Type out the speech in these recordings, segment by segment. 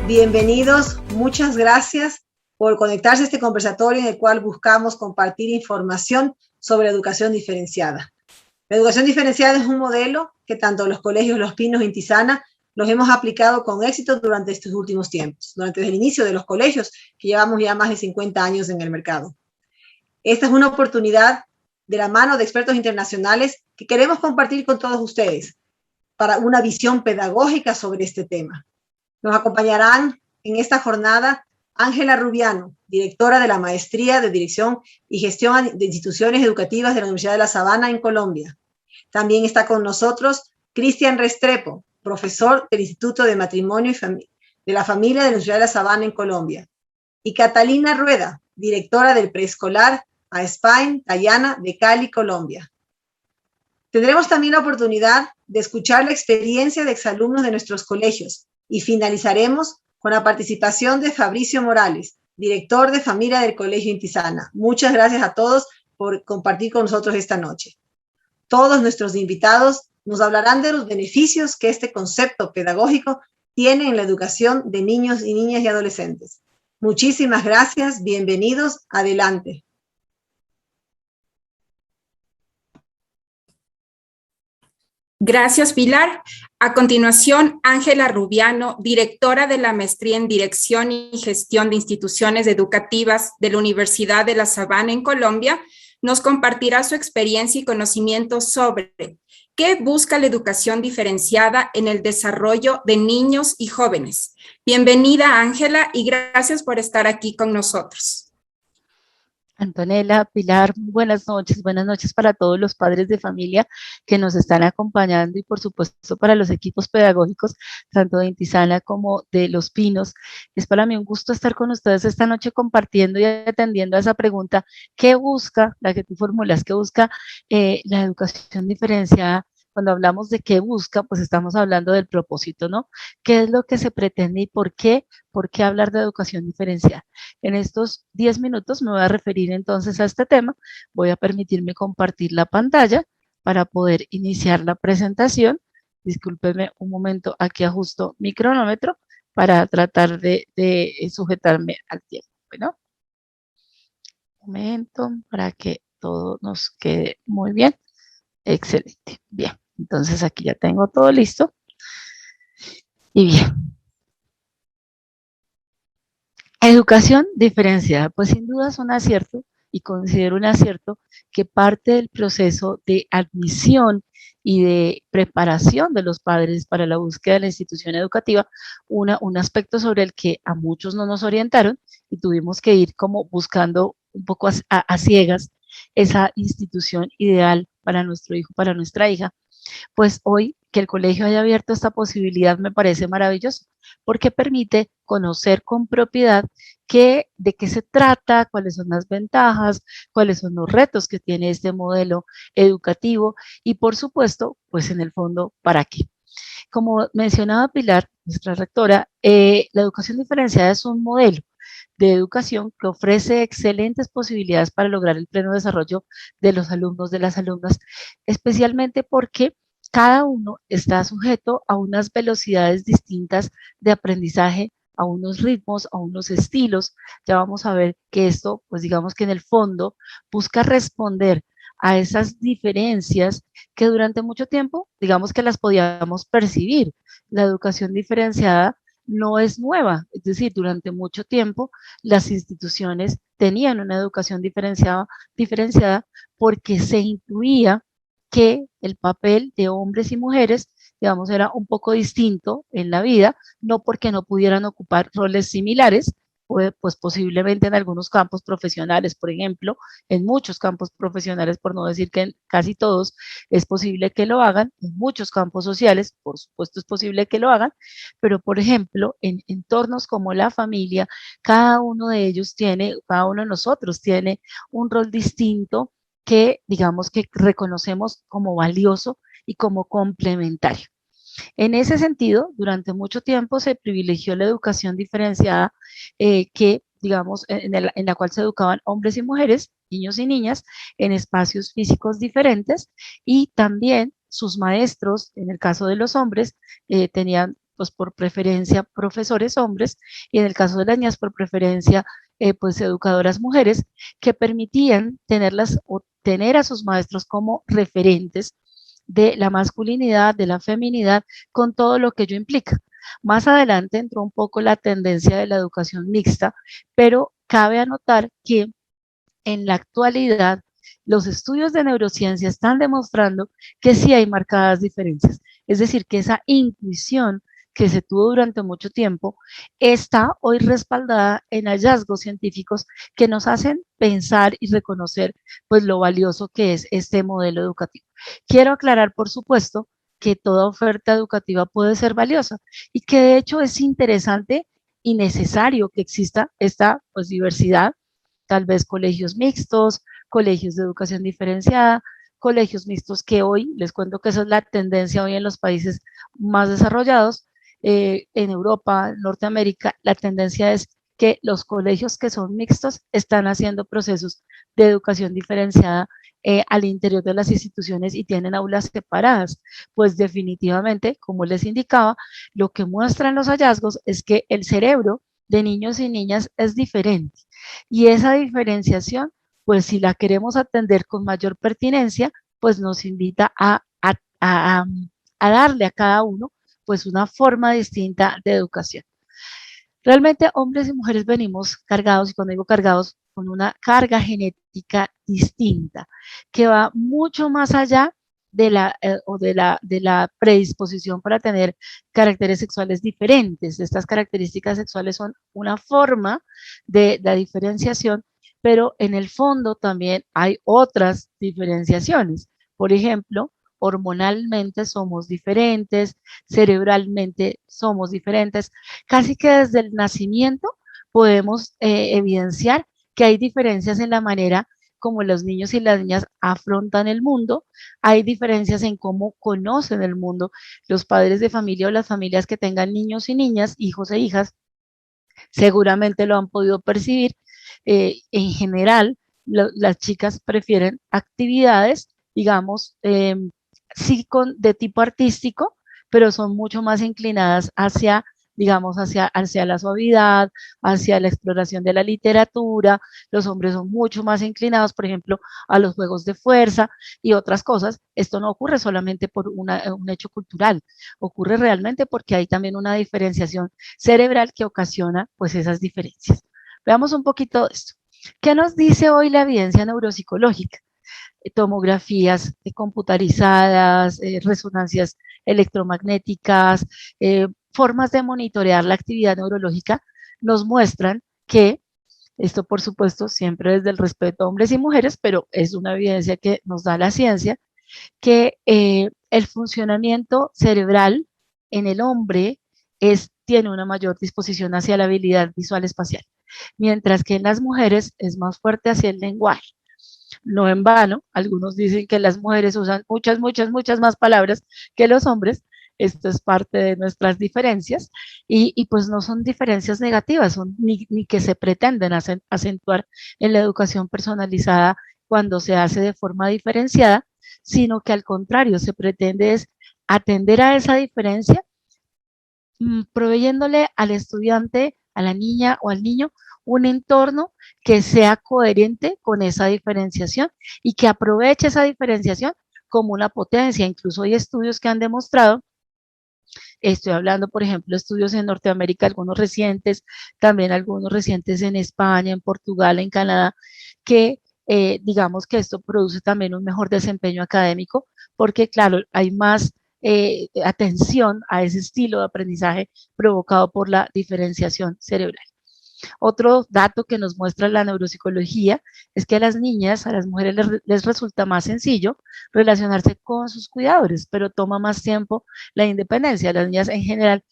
Bienvenidos, muchas gracias por conectarse a este conversatorio en el cual buscamos compartir información sobre educación diferenciada. La educación diferenciada es un modelo que tanto los colegios Los Pinos y Intisana los hemos aplicado con éxito durante estos últimos tiempos, durante el inicio de los colegios, que llevamos ya más de 50 años en el mercado. Esta es una oportunidad de la mano de expertos internacionales que queremos compartir con todos ustedes para una visión pedagógica sobre este tema. Nos acompañarán en esta jornada Ángela Rubiano, directora de la Maestría de Dirección y Gestión de Instituciones Educativas de la Universidad de La Sabana en Colombia. También está con nosotros Cristian Restrepo, profesor del Instituto de Matrimonio y de la Familia de la Universidad de La Sabana en Colombia. Y Catalina Rueda, directora del preescolar AESPAIN Tayana de Cali, Colombia. Tendremos también la oportunidad de escuchar la experiencia de exalumnos de nuestros colegios y finalizaremos con la participación de Fabricio Morales, director de familia del Colegio Intisana. Muchas gracias a todos por compartir con nosotros esta noche. Todos nuestros invitados nos hablarán de los beneficios que este concepto pedagógico tiene en la educación de niños y niñas y adolescentes. Muchísimas gracias, bienvenidos, adelante. Gracias, Pilar. A continuación, Ángela Rubiano, directora de la Maestría en Dirección y Gestión de Instituciones Educativas de la Universidad de La Sabana en Colombia, nos compartirá su experiencia y conocimiento sobre qué busca la educación diferenciada en el desarrollo de niños y jóvenes. Bienvenida, Ángela, y gracias por estar aquí con nosotros. Antonella, Pilar, buenas noches para todos los padres de familia que nos están acompañando y por supuesto para los equipos pedagógicos, tanto de Intisana como de Los Pinos. Es para mí un gusto estar con ustedes esta noche compartiendo y atendiendo a esa pregunta, ¿qué busca, la que tú formulas, qué busca la educación diferenciada? Cuando hablamos de qué busca, pues estamos hablando del propósito, ¿no? ¿Qué es lo que se pretende y por qué? ¿Por qué hablar de educación diferenciada? En estos 10 minutos me voy a referir entonces a este tema. Voy a permitirme compartir la pantalla para poder iniciar la presentación. Discúlpenme un momento, aquí ajusto mi cronómetro para tratar de sujetarme al tiempo. Bueno, un momento para que todo nos quede muy bien. Excelente, bien. Entonces aquí ya tengo todo listo. Y bien. Educación diferenciada, pues sin duda es un acierto y considero un acierto que parte del proceso de admisión y de preparación de los padres para la búsqueda de la institución educativa, un aspecto sobre el que a muchos no nos orientaron y tuvimos que ir como buscando un poco a ciegas esa institución ideal para nuestro hijo, para nuestra hija. Pues hoy que el colegio haya abierto esta posibilidad me parece maravilloso, porque permite conocer con propiedad de qué se trata, cuáles son las ventajas, cuáles son los retos que tiene este modelo educativo y por supuesto, pues en el fondo, ¿para qué? Como mencionaba Pilar, nuestra rectora, la educación diferenciada es un modelo de educación que ofrece excelentes posibilidades para lograr el pleno desarrollo de los alumnos, de las alumnas, especialmente porque cada uno está sujeto a unas velocidades distintas de aprendizaje, a unos ritmos, a unos estilos. Ya vamos a ver que esto, pues digamos que en el fondo busca responder a esas diferencias que durante mucho tiempo, digamos que las podíamos percibir. La educación diferenciada no es nueva, es decir, durante mucho tiempo las instituciones tenían una educación diferenciada porque se intuía que el papel de hombres y mujeres, digamos, era un poco distinto en la vida, no porque no pudieran ocupar roles similares, pues posiblemente en algunos campos profesionales, por ejemplo, en muchos campos profesionales, por no decir que en casi todos, es posible que lo hagan, en muchos campos sociales, por supuesto es posible que lo hagan, pero por ejemplo, en entornos como la familia, cada uno de ellos tiene, cada uno de nosotros tiene un rol distinto que digamos que reconocemos como valioso y como complementario. En ese sentido, durante mucho tiempo se privilegió la educación diferenciada que, digamos, en la cual se educaban hombres y mujeres, niños y niñas, en espacios físicos diferentes y también sus maestros, en el caso de los hombres, tenían pues por preferencia profesores hombres, y en el caso de las niñas por preferencia pues educadoras mujeres, que permitían tenerlas o tener a sus maestros como referentes de la masculinidad, de la feminidad, con todo lo que ello implica. Más adelante entró un poco la tendencia de la educación mixta, pero cabe anotar que en la actualidad los estudios de neurociencia están demostrando que sí hay marcadas diferencias. Es decir, que esa intuición que se tuvo durante mucho tiempo está hoy respaldada en hallazgos científicos que nos hacen pensar y reconocer pues lo valioso que es este modelo educativo. Quiero aclarar, por supuesto, que toda oferta educativa puede ser valiosa y que de hecho es interesante y necesario que exista esta pues diversidad, tal vez colegios mixtos, colegios de educación diferenciada, colegios mixtos que hoy, les cuento que esa es la tendencia hoy en los países más desarrollados, en Europa, Norteamérica, la tendencia es que los colegios que son mixtos están haciendo procesos de educación diferenciada al interior de las instituciones y tienen aulas separadas. Pues definitivamente, como les indicaba, lo que muestran los hallazgos es que el cerebro de niños y niñas es diferente. Y esa diferenciación, pues si la queremos atender con mayor pertinencia, pues nos invita a darle a cada uno pues una forma distinta de educación. Realmente hombres y mujeres venimos cargados, y cuando digo cargados, con una carga genética distinta, que va mucho más allá de la predisposición para tener caracteres sexuales diferentes. Estas características sexuales son una forma de la diferenciación, pero en el fondo también hay otras diferenciaciones. Por ejemplo, hormonalmente somos diferentes, cerebralmente somos diferentes, casi que desde el nacimiento podemos evidenciar que hay diferencias en la manera como los niños y las niñas afrontan el mundo, hay diferencias en cómo conocen el mundo. Los padres de familia o las familias que tengan niños y niñas, hijos e hijas, seguramente lo han podido percibir. En general, las chicas prefieren actividades, digamos, sí de tipo artístico, pero son mucho más inclinadas hacia, digamos, hacia la suavidad, hacia la exploración de la literatura. Los hombres son mucho más inclinados, por ejemplo, a los juegos de fuerza y otras cosas. Esto no ocurre solamente por un hecho cultural, ocurre realmente porque hay también una diferenciación cerebral que ocasiona pues esas diferencias. Veamos un poquito de esto. ¿Qué nos dice hoy la evidencia neuropsicológica? Tomografías computarizadas, resonancias electromagnéticas, formas de monitorear la actividad neurológica, nos muestran que, esto por supuesto siempre desde el respeto a hombres y mujeres, pero es una evidencia que nos da la ciencia, que el funcionamiento cerebral en el hombre tiene una mayor disposición hacia la habilidad visual espacial, mientras que en las mujeres es más fuerte hacia el lenguaje. No en vano, algunos dicen que las mujeres usan muchas más palabras que los hombres. Esto es parte de nuestras diferencias y pues no son diferencias negativas, ni que se pretenden acentuar en la educación personalizada cuando se hace de forma diferenciada, sino que al contrario, se pretende es atender a esa diferencia, proveyéndole al estudiante, a la niña o al niño, un entorno que sea coherente con esa diferenciación y que aproveche esa diferenciación como una potencia. Incluso hay estudios que han demostrado, estoy hablando, por ejemplo, estudios en Norteamérica, algunos recientes, también algunos recientes en España, en Portugal, en Canadá, que digamos que esto produce también un mejor desempeño académico, porque claro, hay más atención a ese estilo de aprendizaje provocado por la diferenciación cerebral. Otro dato que nos muestra la neuropsicología es que a las niñas, a las mujeres les resulta más sencillo relacionarse con sus cuidadores, pero toma más tiempo la independencia. Las niñas en general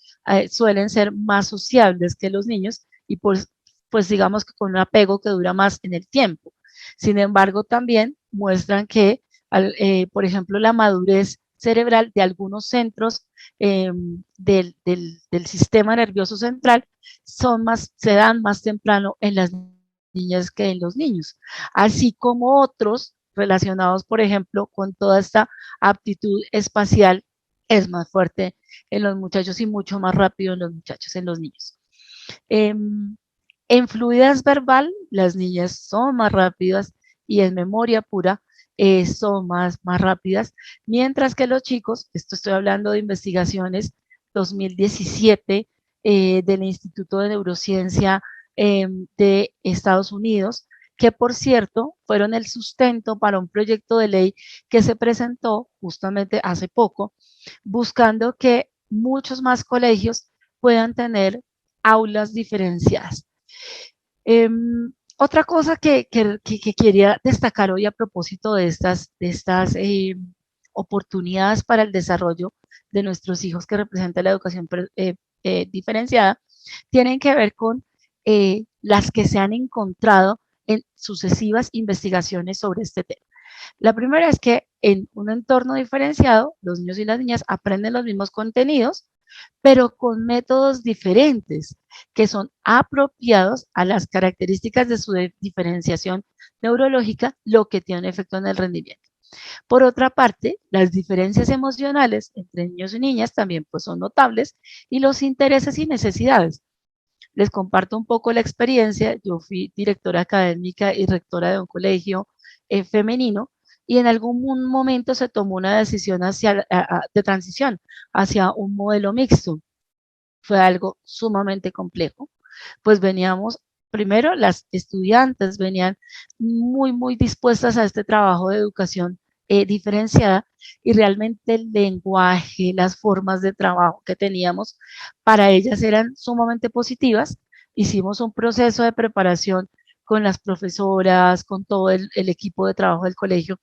suelen ser más sociables que los niños y pues digamos que con un apego que dura más en el tiempo. Sin embargo, también muestran que, por ejemplo, la madurez cerebral de algunos centros del sistema nervioso central se dan más temprano en las niñas que en los niños, así como otros relacionados, por ejemplo, con toda esta aptitud espacial es más fuerte en los muchachos y mucho más rápido en los muchachos, en los niños. En fluidez verbal, las niñas son más rápidas y en memoria pura son más rápidas, mientras que los chicos, esto estoy hablando de investigaciones 2017 del Instituto de Neurociencia de Estados Unidos, que por cierto fueron el sustento para un proyecto de ley que se presentó justamente hace poco, buscando que muchos más colegios puedan tener aulas diferenciadas. Otra cosa que quería destacar hoy a propósito de estas oportunidades para el desarrollo de nuestros hijos que representa la educación diferenciada, tienen que ver con las que se han encontrado en sucesivas investigaciones sobre este tema. La primera es que en un entorno diferenciado, los niños y las niñas aprenden los mismos contenidos, pero con métodos diferentes que son apropiados a las características de su diferenciación neurológica, lo que tiene un efecto en el rendimiento. Por otra parte, las diferencias emocionales entre niños y niñas también pues, son notables y los intereses y necesidades. Les comparto un poco la experiencia. Yo fui directora académica y rectora de un colegio femenino y en algún momento se tomó una decisión de transición hacia un modelo mixto. Fue algo sumamente complejo, pues veníamos, primero las estudiantes venían muy dispuestas a este trabajo de educación diferenciada y realmente el lenguaje, las formas de trabajo que teníamos para ellas eran sumamente positivas. Hicimos un proceso de preparación con las profesoras, con todo el equipo de trabajo del colegio,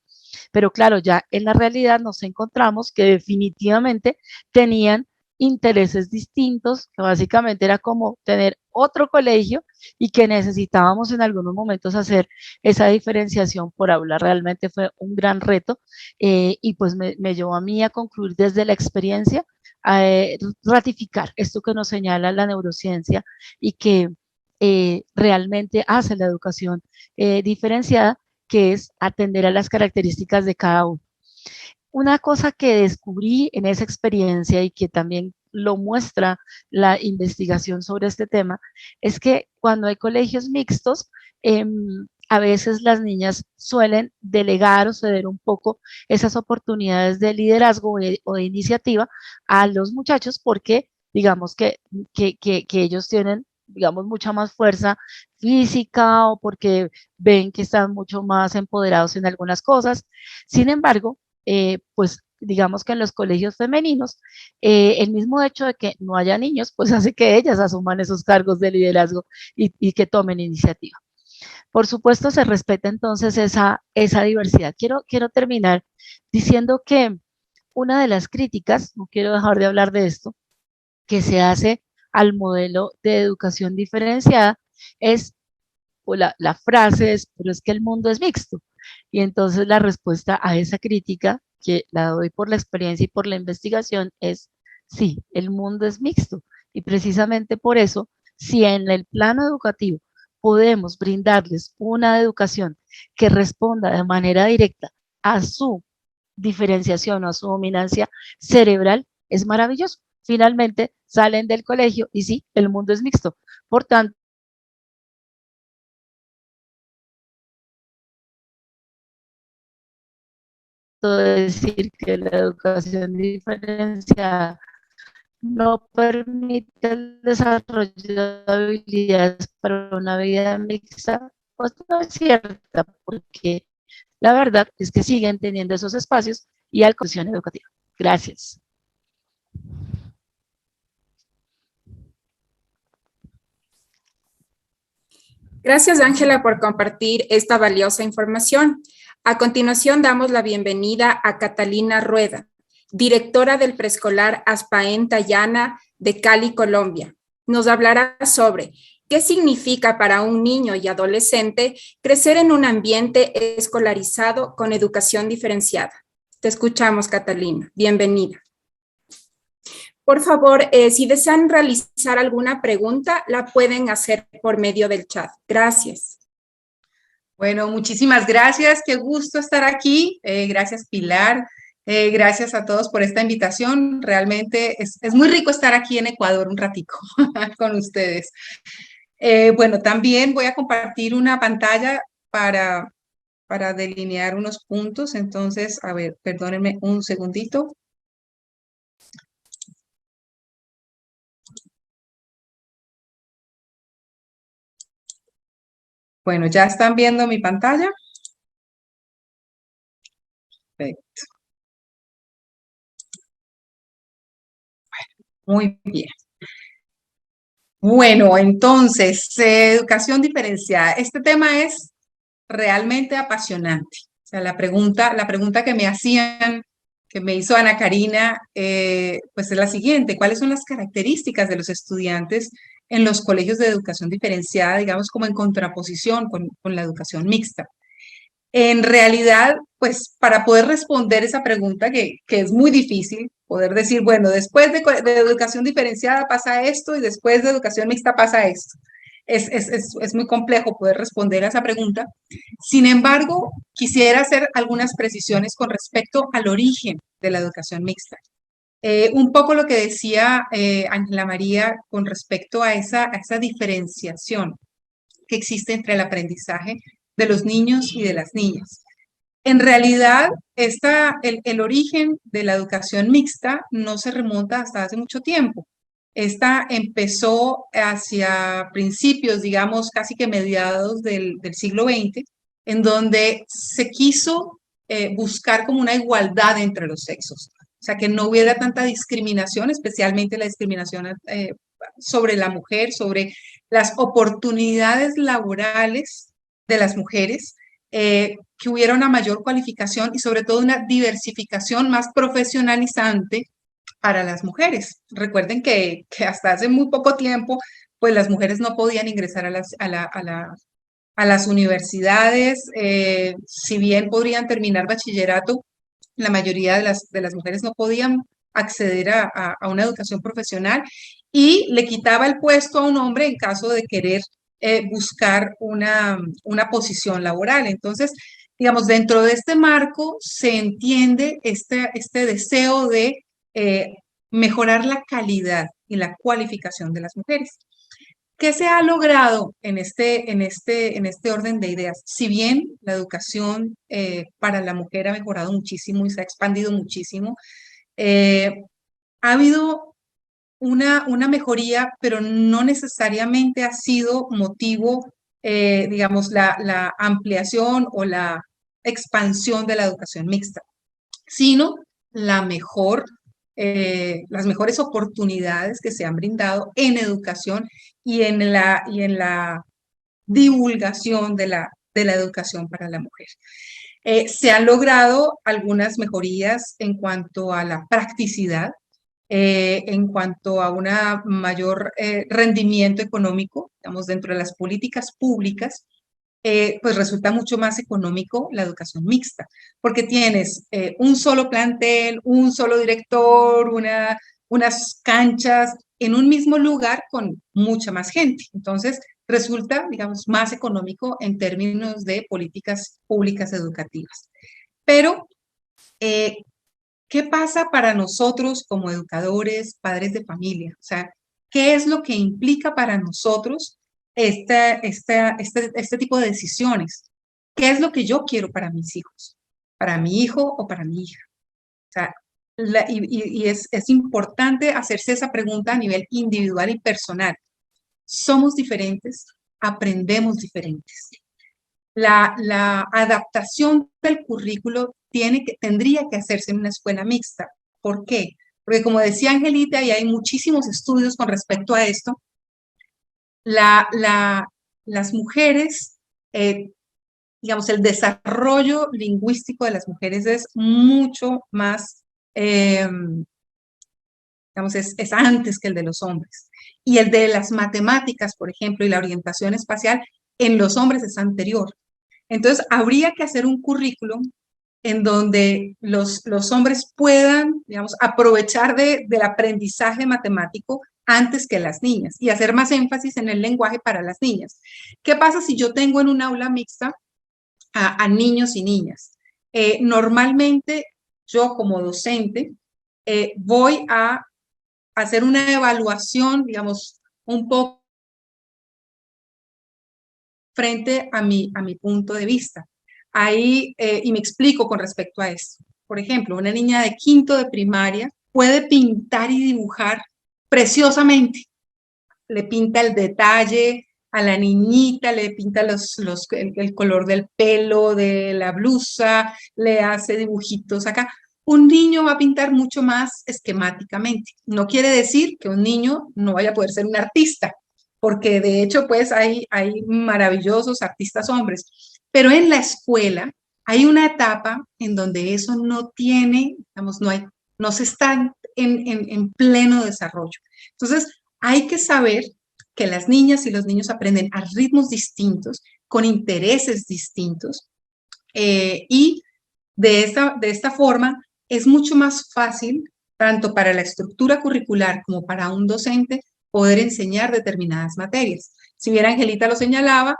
pero claro, ya en la realidad nos encontramos que definitivamente tenían intereses distintos, que básicamente era como tener otro colegio y que necesitábamos en algunos momentos hacer esa diferenciación por aula. Realmente fue un gran reto y pues me llevó a mí a concluir desde la experiencia, a ratificar esto que nos señala la neurociencia y que realmente hace la educación diferenciada, que es atender a las características de cada uno. Una cosa que descubrí en esa experiencia y que también lo muestra la investigación sobre este tema, es que cuando hay colegios mixtos, a veces las niñas suelen delegar o ceder un poco esas oportunidades de liderazgo o de iniciativa a los muchachos porque digamos que ellos tienen digamos, mucha más fuerza física o porque ven que están mucho más empoderados en algunas cosas. Sin embargo, pues digamos que en los colegios femeninos, el mismo hecho de que no haya niños, pues hace que ellas asuman esos cargos de liderazgo y que tomen iniciativa. Por supuesto, se respeta entonces esa diversidad. Quiero terminar diciendo que una de las críticas, no quiero dejar de hablar de esto, que se hace al modelo de educación diferenciada es, o la frase es, pero es que el mundo es mixto. Y entonces la respuesta a esa crítica, que la doy por la experiencia y por la investigación, es sí, el mundo es mixto. Y precisamente por eso, si en el plano educativo podemos brindarles una educación que responda de manera directa a su diferenciación o a su dominancia cerebral, es maravilloso. Finalmente salen del colegio y sí, el mundo es mixto. Por tanto, decir que la educación diferenciada no permite el desarrollo de habilidades para una vida mixta, pues no es cierta, porque la verdad es que siguen teniendo esos espacios y alcance educativa. Gracias. Gracias, Ángela, por compartir esta valiosa información. A continuación, damos la bienvenida a Catalina Rueda, directora del preescolar Aspaén Tayana de Cali, Colombia. Nos hablará sobre qué significa para un niño y adolescente crecer en un ambiente escolarizado con educación diferenciada. Te escuchamos, Catalina. Bienvenida. Por favor, si desean realizar alguna pregunta, la pueden hacer por medio del chat. Gracias. Bueno, muchísimas gracias. Qué gusto estar aquí. Gracias, Pilar. Gracias a todos por esta invitación. Realmente es muy rico estar aquí en Ecuador un ratico con ustedes. Bueno, también voy a compartir una pantalla para delinear unos puntos. Entonces, a ver, perdónenme un segundito. Bueno, ¿ya están viendo mi pantalla? Perfecto. Muy bien. Bueno, entonces, educación diferenciada. Este tema es realmente apasionante. O sea, la pregunta que me hacían, que me hizo Ana Karina, pues es la siguiente: ¿cuáles son las características de los estudiantes en los colegios de educación diferenciada, digamos, como en contraposición con la educación mixta? En realidad, pues para poder responder esa pregunta, que es muy difícil, poder decir, bueno, después de educación diferenciada pasa esto y después de educación mixta pasa esto. Es muy complejo poder responder a esa pregunta. Sin embargo, quisiera hacer algunas precisiones con respecto al origen de la educación mixta. Un poco lo que decía Ángela María con respecto a esa diferenciación que existe entre el aprendizaje de los niños y de las niñas. En realidad, el origen de la educación mixta no se remonta hasta hace mucho tiempo. Esta empezó hacia principios, digamos, casi que mediados del siglo XX, en donde se quiso buscar como una igualdad entre los sexos. O sea, que no hubiera tanta discriminación, especialmente la discriminación sobre la mujer, sobre las oportunidades laborales de las mujeres, que hubiera una mayor cualificación y sobre todo una diversificación más profesionalizante para las mujeres. Recuerden que hasta hace muy poco tiempo, pues las mujeres no podían ingresar a las universidades, si bien podrían terminar bachillerato, la mayoría de las mujeres no podían acceder a una educación profesional, y le quitaba el puesto a un hombre en caso de querer buscar una posición laboral. Entonces, digamos, dentro de este marco se entiende este deseo de mejorar la calidad y la cualificación de las mujeres. ¿Qué se ha logrado en este orden de ideas? Si bien la educación para la mujer ha mejorado muchísimo y se ha expandido muchísimo, ha habido una mejoría, pero no necesariamente ha sido motivo, digamos, la ampliación o la expansión de la educación mixta, sino las mejores oportunidades que se han brindado en educación y en la divulgación de la educación para la mujer. Se han logrado algunas mejorías en cuanto a la practicidad, en cuanto a un mayor rendimiento económico, digamos, dentro de las políticas públicas. Pues resulta mucho más económico la educación mixta, porque tienes un solo plantel, un solo director, unas canchas en un mismo lugar con mucha más gente. Entonces, resulta, digamos, más económico en términos de políticas públicas educativas. Pero, ¿qué pasa para nosotros como educadores, padres de familia? O sea, ¿qué es lo que implica para nosotros este tipo de decisiones? ¿Qué es lo que yo quiero para mis hijos? ¿Para mi hijo o para mi hija? O sea, es importante hacerse esa pregunta a nivel individual y personal. Somos diferentes, aprendemos diferentes. La adaptación del currículo tendría que hacerse en una escuela mixta. ¿Por qué? Porque como decía Angelita, y hay muchísimos estudios con respecto a esto, las mujeres, digamos, el desarrollo lingüístico de las mujeres es mucho más, digamos, es antes que el de los hombres. Y el de las matemáticas, por ejemplo, y la orientación espacial, en los hombres es anterior. Entonces, habría que hacer un currículum en donde los hombres puedan, digamos, aprovechar del aprendizaje matemático antes que las niñas y hacer más énfasis en el lenguaje para las niñas. ¿Qué pasa si yo tengo en un aula mixta a niños y niñas? Normalmente yo como docente voy a hacer una evaluación, digamos, un poco frente a mi punto de vista. Ahí, y me explico con respecto a esto. Por ejemplo, una niña de quinto de primaria puede pintar y dibujar preciosamente. Le pinta el detalle a la niñita, le pinta el color del pelo, de la blusa, le hace dibujitos acá. Un niño va a pintar mucho más esquemáticamente. No quiere decir que un niño no vaya a poder ser un artista, porque de hecho, pues hay maravillosos artistas hombres. Pero en la escuela hay una etapa en donde eso no tiene, digamos, no se está en pleno desarrollo. Entonces, hay que saber que las niñas y los niños aprenden a ritmos distintos, con intereses distintos, y de esta forma es mucho más fácil, tanto para la estructura curricular como para un docente, poder enseñar determinadas materias. Si bien Angelita lo señalaba,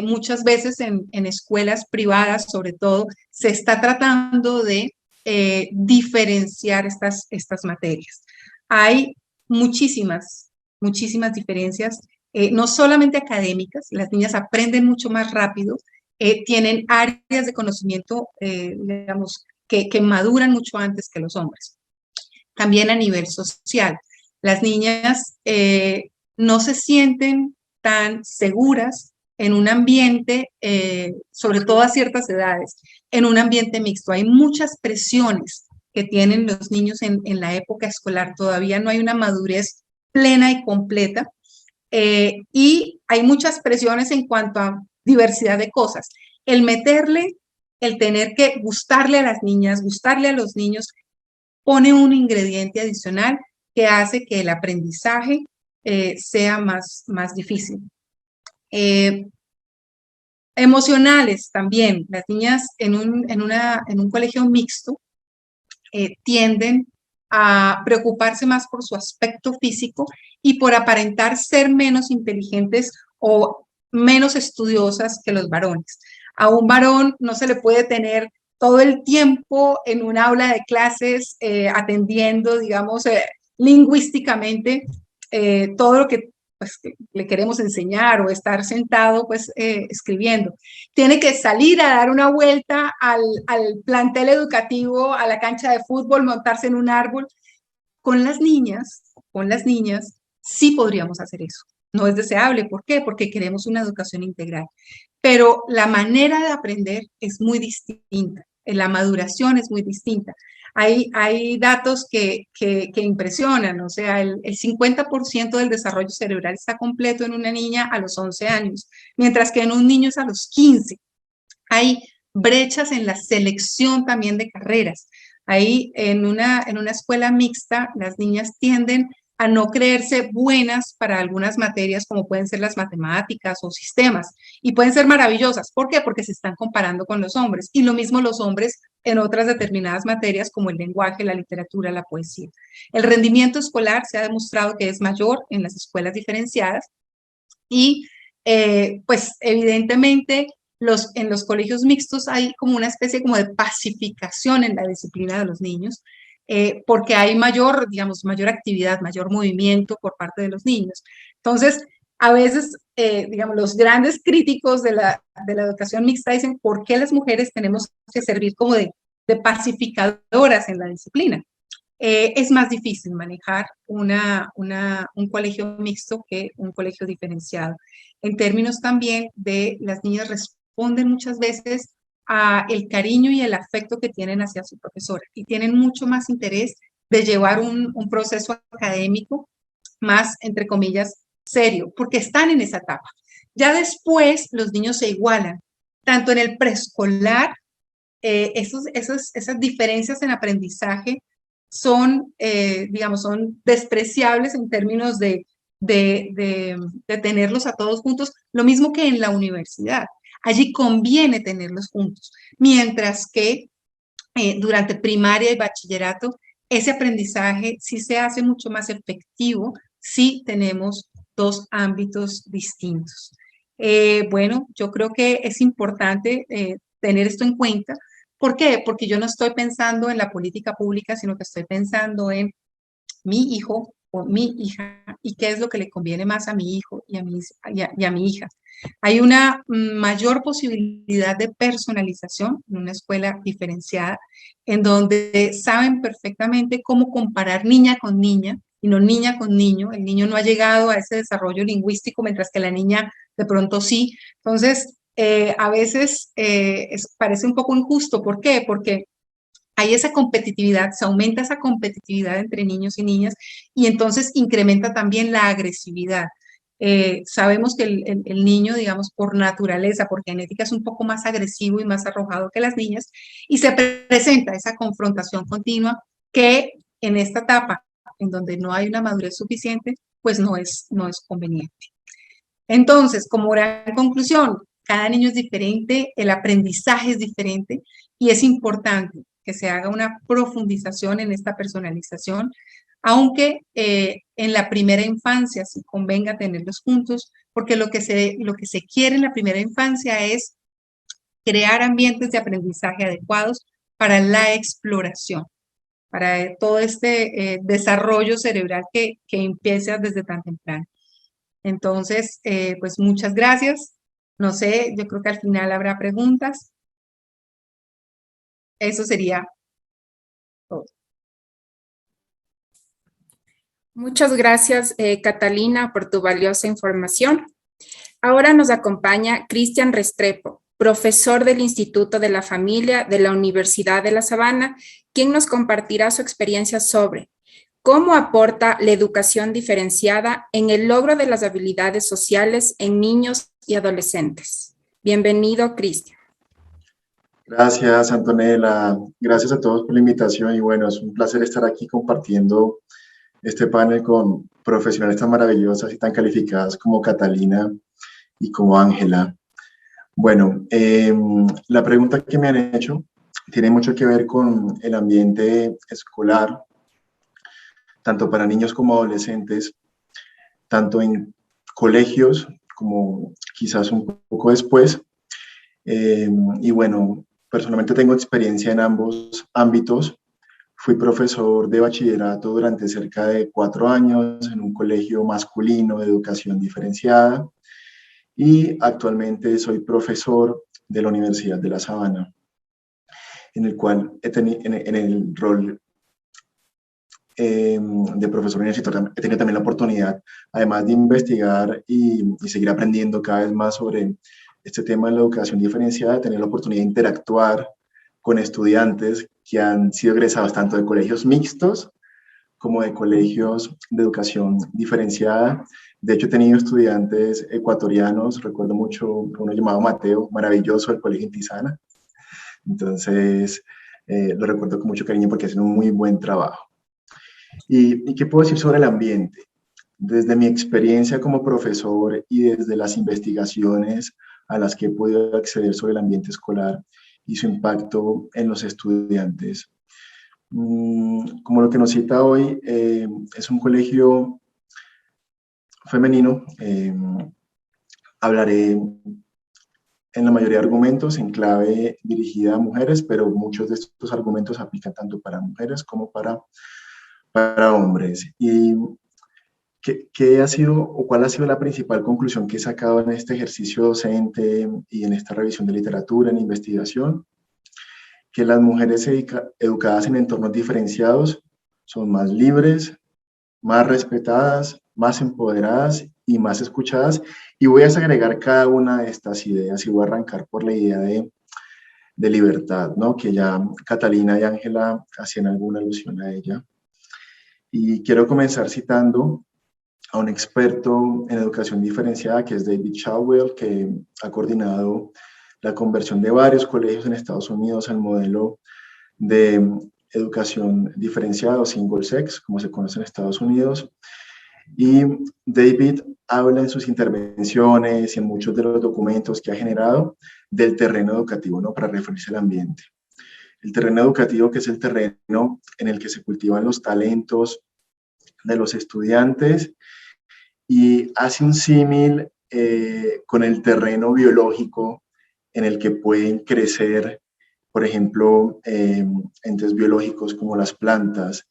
muchas veces en escuelas privadas, sobre todo, se está tratando de diferenciar estas materias. Hay muchísimas diferencias, no solamente académicas, las niñas aprenden mucho más rápido, tienen áreas de conocimiento, digamos, que maduran mucho antes que los hombres. También a nivel social, las niñas no se sienten tan seguras en un ambiente, sobre todo a ciertas edades, en un ambiente mixto. Hay muchas presiones que tienen los niños en la época escolar. Todavía no hay una madurez plena y completa, y hay muchas presiones en cuanto a diversidad de cosas. El tener que gustarle a las niñas, gustarle a los niños, pone un ingrediente adicional que hace que el aprendizaje sea más difícil. Emocionales también. Las niñas en un colegio mixto tienden a preocuparse más por su aspecto físico y por aparentar ser menos inteligentes o menos estudiosas que los varones. A un varón no se le puede tener todo el tiempo en un aula de clases atendiendo, digamos, lingüísticamente todo lo que pues, que le queremos enseñar o estar sentado pues escribiendo. Tiene que salir a dar una vuelta al plantel educativo, a la cancha de fútbol, montarse en un árbol. Con las niñas, sí podríamos hacer eso. No es deseable. ¿Por qué? Porque queremos una educación integral. Pero la manera de aprender es muy distinta. La maduración es muy distinta. Hay datos que impresionan, o sea, el 50% del desarrollo cerebral está completo en una niña a los 11 años, mientras que en un niño es a los 15. Hay brechas en la selección también de carreras. Ahí en una escuela mixta, las niñas tienden a no creerse buenas para algunas materias como pueden ser las matemáticas o sistemas, y pueden ser maravillosas. ¿Por qué? Porque se están comparando con los hombres, y lo mismo los hombres en otras determinadas materias como el lenguaje, la literatura, la poesía. El rendimiento escolar se ha demostrado que es mayor en las escuelas diferenciadas, y pues evidentemente en los colegios mixtos hay como una especie como de pacificación en la disciplina de los niños, porque hay mayor actividad, mayor movimiento por parte de los niños. Entonces, a veces, digamos, los grandes críticos de la educación mixta dicen, ¿por qué las mujeres tenemos que servir como de pacificadoras en la disciplina? Es más difícil manejar un colegio mixto que un colegio diferenciado. En términos también de las niñas responden muchas veces a el cariño y el afecto que tienen hacia su profesora y tienen mucho más interés de llevar un proceso académico más, entre comillas, serio, porque están en esa etapa. Ya después los niños se igualan, tanto en el preescolar, esas diferencias en aprendizaje son, digamos, son despreciables en términos de tenerlos a todos juntos, lo mismo que en la universidad. Allí conviene tenerlos juntos, mientras que durante primaria y bachillerato, ese aprendizaje sí se hace mucho más efectivo si tenemos dos ámbitos distintos. Bueno, yo creo que es importante tener esto en cuenta ¿Por qué? Porque yo no estoy pensando en la política pública, sino que estoy pensando en mi hijo o mi hija y qué es lo que le conviene más a mi hijo y a mi hija. Hay una mayor posibilidad de personalización en una escuela diferenciada, en donde saben perfectamente cómo comparar niña con niña y no niña con niño. El niño no ha llegado a ese desarrollo lingüístico, mientras que la niña de pronto sí. Entonces, a veces parece un poco injusto. ¿Por qué? Porque hay esa competitividad, se aumenta esa competitividad entre niños y niñas y entonces incrementa también la agresividad. Sabemos que el niño, digamos, por naturaleza, por genética, es un poco más agresivo y más arrojado que las niñas y se presenta esa confrontación continua que en esta etapa, en donde no hay una madurez suficiente, pues no es conveniente. Entonces, como gran conclusión, cada niño es diferente, el aprendizaje es diferente y es importante que se haga una profundización en esta personalización, aunque en la primera infancia sí convenga tenerlos juntos, porque lo que se quiere en la primera infancia es crear ambientes de aprendizaje adecuados para la exploración, para todo este desarrollo cerebral que empieza desde tan temprano. Entonces, pues muchas gracias. No sé, yo creo que al final habrá preguntas. Eso sería todo. Muchas gracias, Catalina, por tu valiosa información. Ahora nos acompaña Cristian Restrepo, profesor del Instituto de la Familia de la Universidad de La Sabana, quien nos compartirá su experiencia sobre cómo aporta la educación diferenciada en el logro de las habilidades sociales en niños y adolescentes. Bienvenido, Cristian. Gracias, Antonella. Gracias a todos por la invitación y bueno, es un placer estar aquí compartiendo este panel con profesionales tan maravillosas y tan calificadas como Catalina y como Ángela. Bueno, la pregunta que me han hecho tiene mucho que ver con el ambiente escolar, tanto para niños como adolescentes, tanto en colegios como quizás un poco después. Y bueno, personalmente tengo experiencia en ambos ámbitos. Fui profesor de bachillerato durante cerca de 4 años en un colegio masculino de educación diferenciada y actualmente soy profesor de la Universidad de La Sabana, en el cual en el rol de profesor universitario he tenido también la oportunidad, además de investigar y seguir aprendiendo cada vez más sobre este tema de la educación diferenciada, he tenido la oportunidad de interactuar con estudiantes que han sido egresados tanto de colegios mixtos como de colegios de educación diferenciada. De hecho, he tenido estudiantes ecuatorianos, recuerdo mucho uno llamado Mateo, maravilloso, del colegio Intizana. Entonces, lo recuerdo con mucho cariño porque hacen un muy buen trabajo. ¿Y qué puedo decir sobre el ambiente? Desde mi experiencia como profesor y desde las investigaciones a las que he podido acceder sobre el ambiente escolar y su impacto en los estudiantes. Como lo que nos cita hoy, es un colegio femenino. Hablaré en la mayoría de argumentos en clave dirigida a mujeres, pero muchos de estos argumentos aplican tanto para mujeres como para hombres. ¿Y qué ha sido o cuál ha sido la principal conclusión que he sacado en este ejercicio docente y en esta revisión de literatura, en investigación? Que las mujeres educadas en entornos diferenciados son más libres, más respetadas, más empoderadas y más escuchadas. Y voy a agregar cada una de estas ideas y voy a arrancar por la idea de libertad, ¿no? Que ya Catalina y Ángela hacían alguna alusión a ella. Y quiero comenzar citando a un experto en educación diferenciada, que es David Shawwell, que ha coordinado la conversión de varios colegios en Estados Unidos al modelo de educación diferenciada o single sex, como se conoce en Estados Unidos. Y David habla en sus intervenciones y en muchos de los documentos que ha generado del terreno educativo, ¿no? Para referirse al ambiente. El terreno educativo, que es el terreno en el que se cultivan los talentos de los estudiantes, y hace un símil con el terreno biológico en el que pueden crecer, por ejemplo, entes biológicos como las plantas.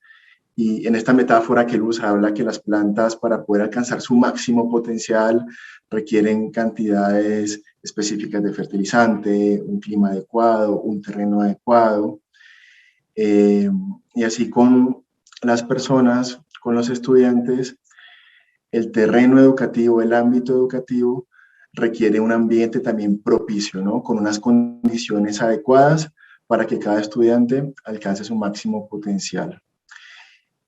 Y en esta metáfora que él usa, habla que las plantas, para poder alcanzar su máximo potencial, requieren cantidades específicas de fertilizante, un clima adecuado, un terreno adecuado. Y así con las personas, con los estudiantes, el terreno educativo, el ámbito educativo, requiere un ambiente también propicio, ¿no? Con unas condiciones adecuadas para que cada estudiante alcance su máximo potencial.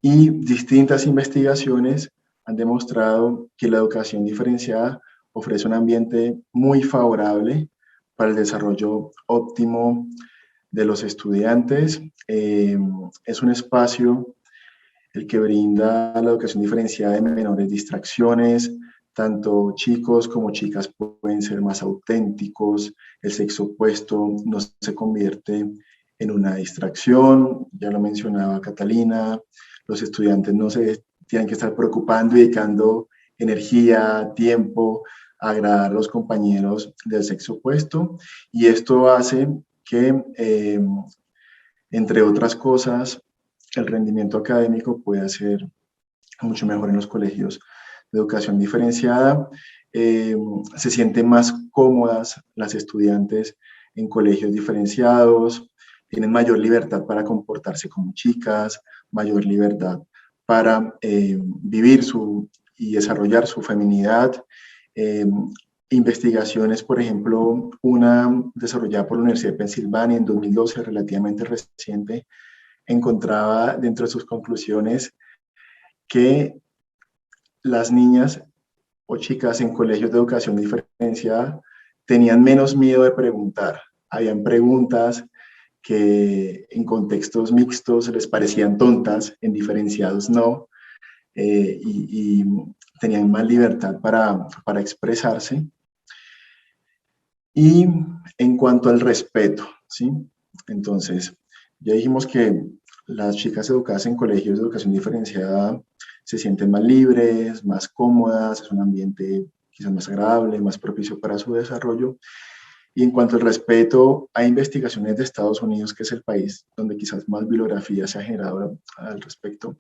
Y distintas investigaciones han demostrado que la educación diferenciada ofrece un ambiente muy favorable para el desarrollo óptimo de los estudiantes. Es un espacio el que brinda la educación diferenciada de menores distracciones. Tanto chicos como chicas pueden ser más auténticos, el sexo opuesto no se convierte en una distracción, ya lo mencionaba Catalina, los estudiantes no se tienen que estar preocupando y dedicando energía, tiempo a agradar a los compañeros del sexo opuesto, y esto hace que, entre otras cosas, el rendimiento académico pueda ser mucho mejor en los colegios de educación diferenciada. Se sienten más cómodas las estudiantes en colegios diferenciados, tienen mayor libertad para comportarse como chicas, mayor libertad para vivir y desarrollar su feminidad. Investigaciones, por ejemplo, una desarrollada por la Universidad de Pensilvania en 2012, relativamente reciente, encontraba dentro de sus conclusiones que las niñas o chicas en colegios de educación diferenciada tenían menos miedo de preguntar. Habían preguntas que en contextos mixtos les parecían tontas, en diferenciados no, y tenían más libertad para expresarse. Y en cuanto al respeto, ¿sí? Entonces, ya dijimos que las chicas educadas en colegios de educación diferenciada se sienten más libres, más cómodas, es un ambiente quizás más agradable, más propicio para su desarrollo. Y en cuanto al respeto, hay investigaciones de Estados Unidos, que es el país donde quizás más bibliografía se ha generado al respecto.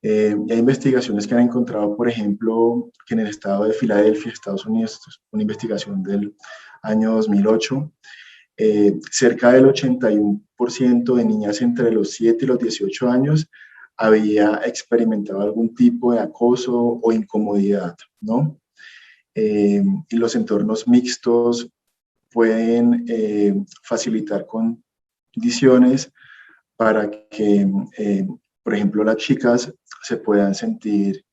Hay investigaciones que han encontrado, por ejemplo, que en el estado de Filadelfia, Estados Unidos, esto es una investigación del año 2008, cerca del 81% de niñas entre los 7 y los 18 años había experimentado algún tipo de acoso o incomodidad, ¿no? Y los entornos mixtos pueden facilitar condiciones para que, por ejemplo, las chicas se puedan sentir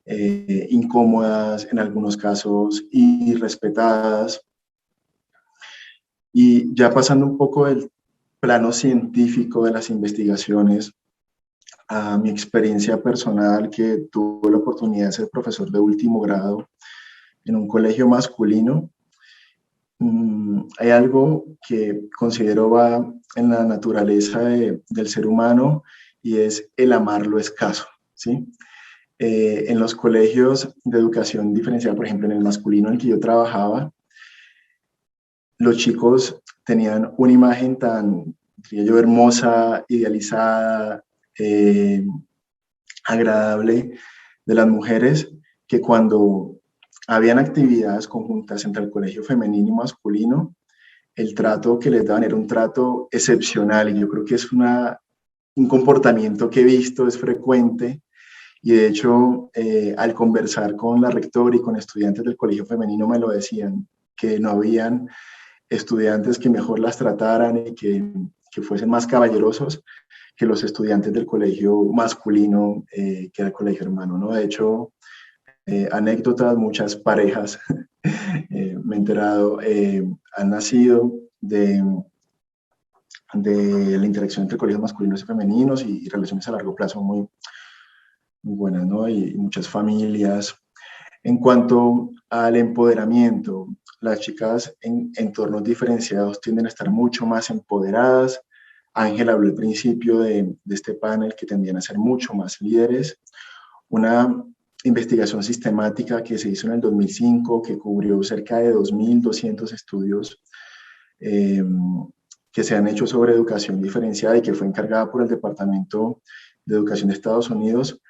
incómodas, en algunos casos irrespetadas. Y ya pasando un poco del plano científico de las investigaciones a mi experiencia personal, que tuve la oportunidad de ser profesor de último grado en un colegio masculino, hay algo que considero va en la naturaleza del ser humano, y es el amar lo escaso, ¿sí? En los colegios de educación diferenciada, por ejemplo, en el masculino en el que yo trabajaba, los chicos tenían una imagen tan, diría yo, hermosa, idealizada, agradable de las mujeres, que cuando habían actividades conjuntas entre el colegio femenino y masculino, el trato que les daban era un trato excepcional, y yo creo que es un comportamiento que he visto, es frecuente, y de hecho al conversar con la rectora y con estudiantes del colegio femenino me lo decían, que no habían estudiantes que mejor las trataran y que fuesen más caballerosos que los estudiantes del colegio masculino, que era el colegio hermano, ¿no? De hecho, anécdotas, muchas parejas, me he enterado, han nacido de la interacción entre colegios masculinos y femeninos, y relaciones a largo plazo muy buenas, ¿no? Y muchas familias. En cuanto al empoderamiento, las chicas en entornos diferenciados tienden a estar mucho más empoderadas. Ángela habló al principio de este panel, que tendían a ser mucho más líderes. Una investigación sistemática que se hizo en el 2005, que cubrió cerca de 2.200 estudios que se han hecho sobre educación diferenciada y que fue encargada por el Departamento de Educación de Estados Unidos,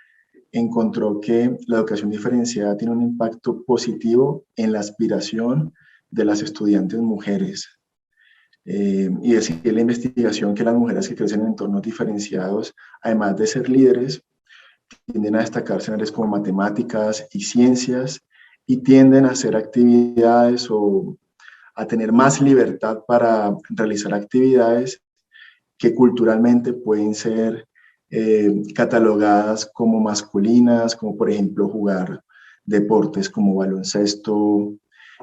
encontró que la educación diferenciada tiene un impacto positivo en la aspiración de las estudiantes mujeres. Y decía la investigación que las mujeres que crecen en entornos diferenciados, además de ser líderes, tienden a destacarse en áreas como matemáticas y ciencias y tienden a hacer actividades o a tener más libertad para realizar actividades que culturalmente pueden ser catalogadas como masculinas, como por ejemplo jugar deportes como baloncesto,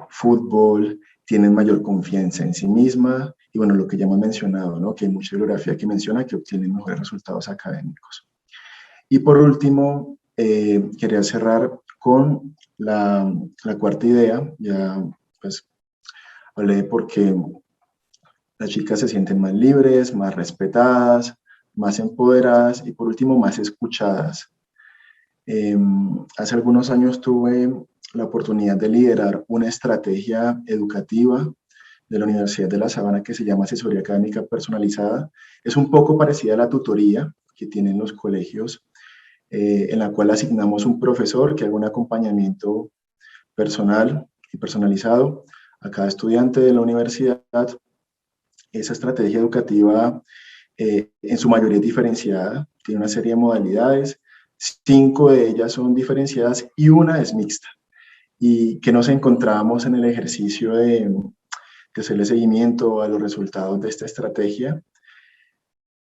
fútbol, tienen mayor confianza en sí misma y bueno, lo que ya hemos mencionado, ¿no? Que hay mucha bibliografía que menciona que obtienen mejores resultados académicos. Y por último, quería cerrar con la cuarta idea, ya pues hablé porque las chicas se sienten más libres, más respetadas, más empoderadas y por último más escuchadas. Hace algunos años tuve la oportunidad de liderar una estrategia educativa de la Universidad de La Sabana que se llama Asesoría Académica Personalizada. Es un poco parecida a la tutoría que tienen los colegios, en la cual asignamos un profesor que haga un acompañamiento personal y personalizado a cada estudiante de la universidad. Esa estrategia educativa en su mayoría es diferenciada, tiene una serie de modalidades, 5 de ellas son diferenciadas y una es mixta. Y que nos encontramos en el ejercicio de hacerle seguimiento a los resultados de esta estrategia,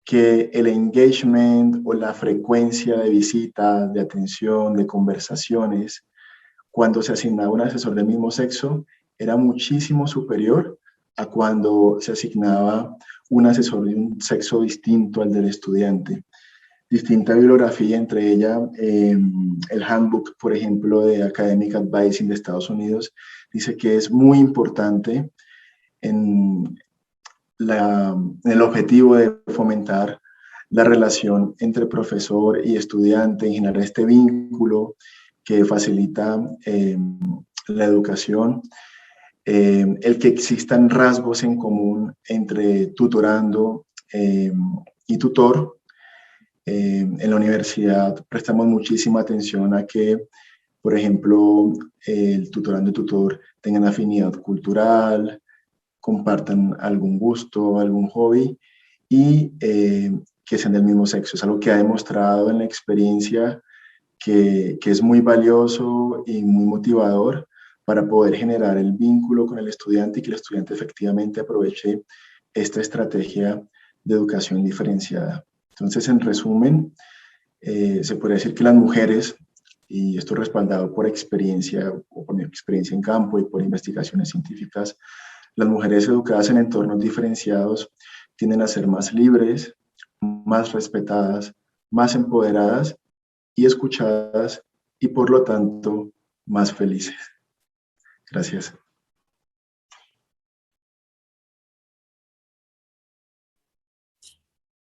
que el engagement o la frecuencia de visitas, de atención, de conversaciones, cuando se asignaba un asesor del mismo sexo, era muchísimo superior a cuando se asignaba un asesor de un sexo distinto al del estudiante. Distinta bibliografía, entre ella el handbook, por ejemplo, de Academic Advising de Estados Unidos, dice que es muy importante en el objetivo de fomentar la relación entre profesor y estudiante, en generar este vínculo que facilita la educación, el que existan rasgos en común entre tutorando y tutor. En la universidad prestamos muchísima atención a que, por ejemplo, el tutorando y tutor tengan afinidad cultural, compartan algún gusto, algún hobby y que sean del mismo sexo. Es algo que ha demostrado en la experiencia que es muy valioso y muy motivador para poder generar el vínculo con el estudiante y que el estudiante efectivamente aproveche esta estrategia de educación diferenciada. Entonces, en resumen, se podría decir que las mujeres, y esto respaldado por experiencia, o por mi experiencia en campo y por investigaciones científicas, las mujeres educadas en entornos diferenciados tienden a ser más libres, más respetadas, más empoderadas y escuchadas y por lo tanto más felices. Gracias.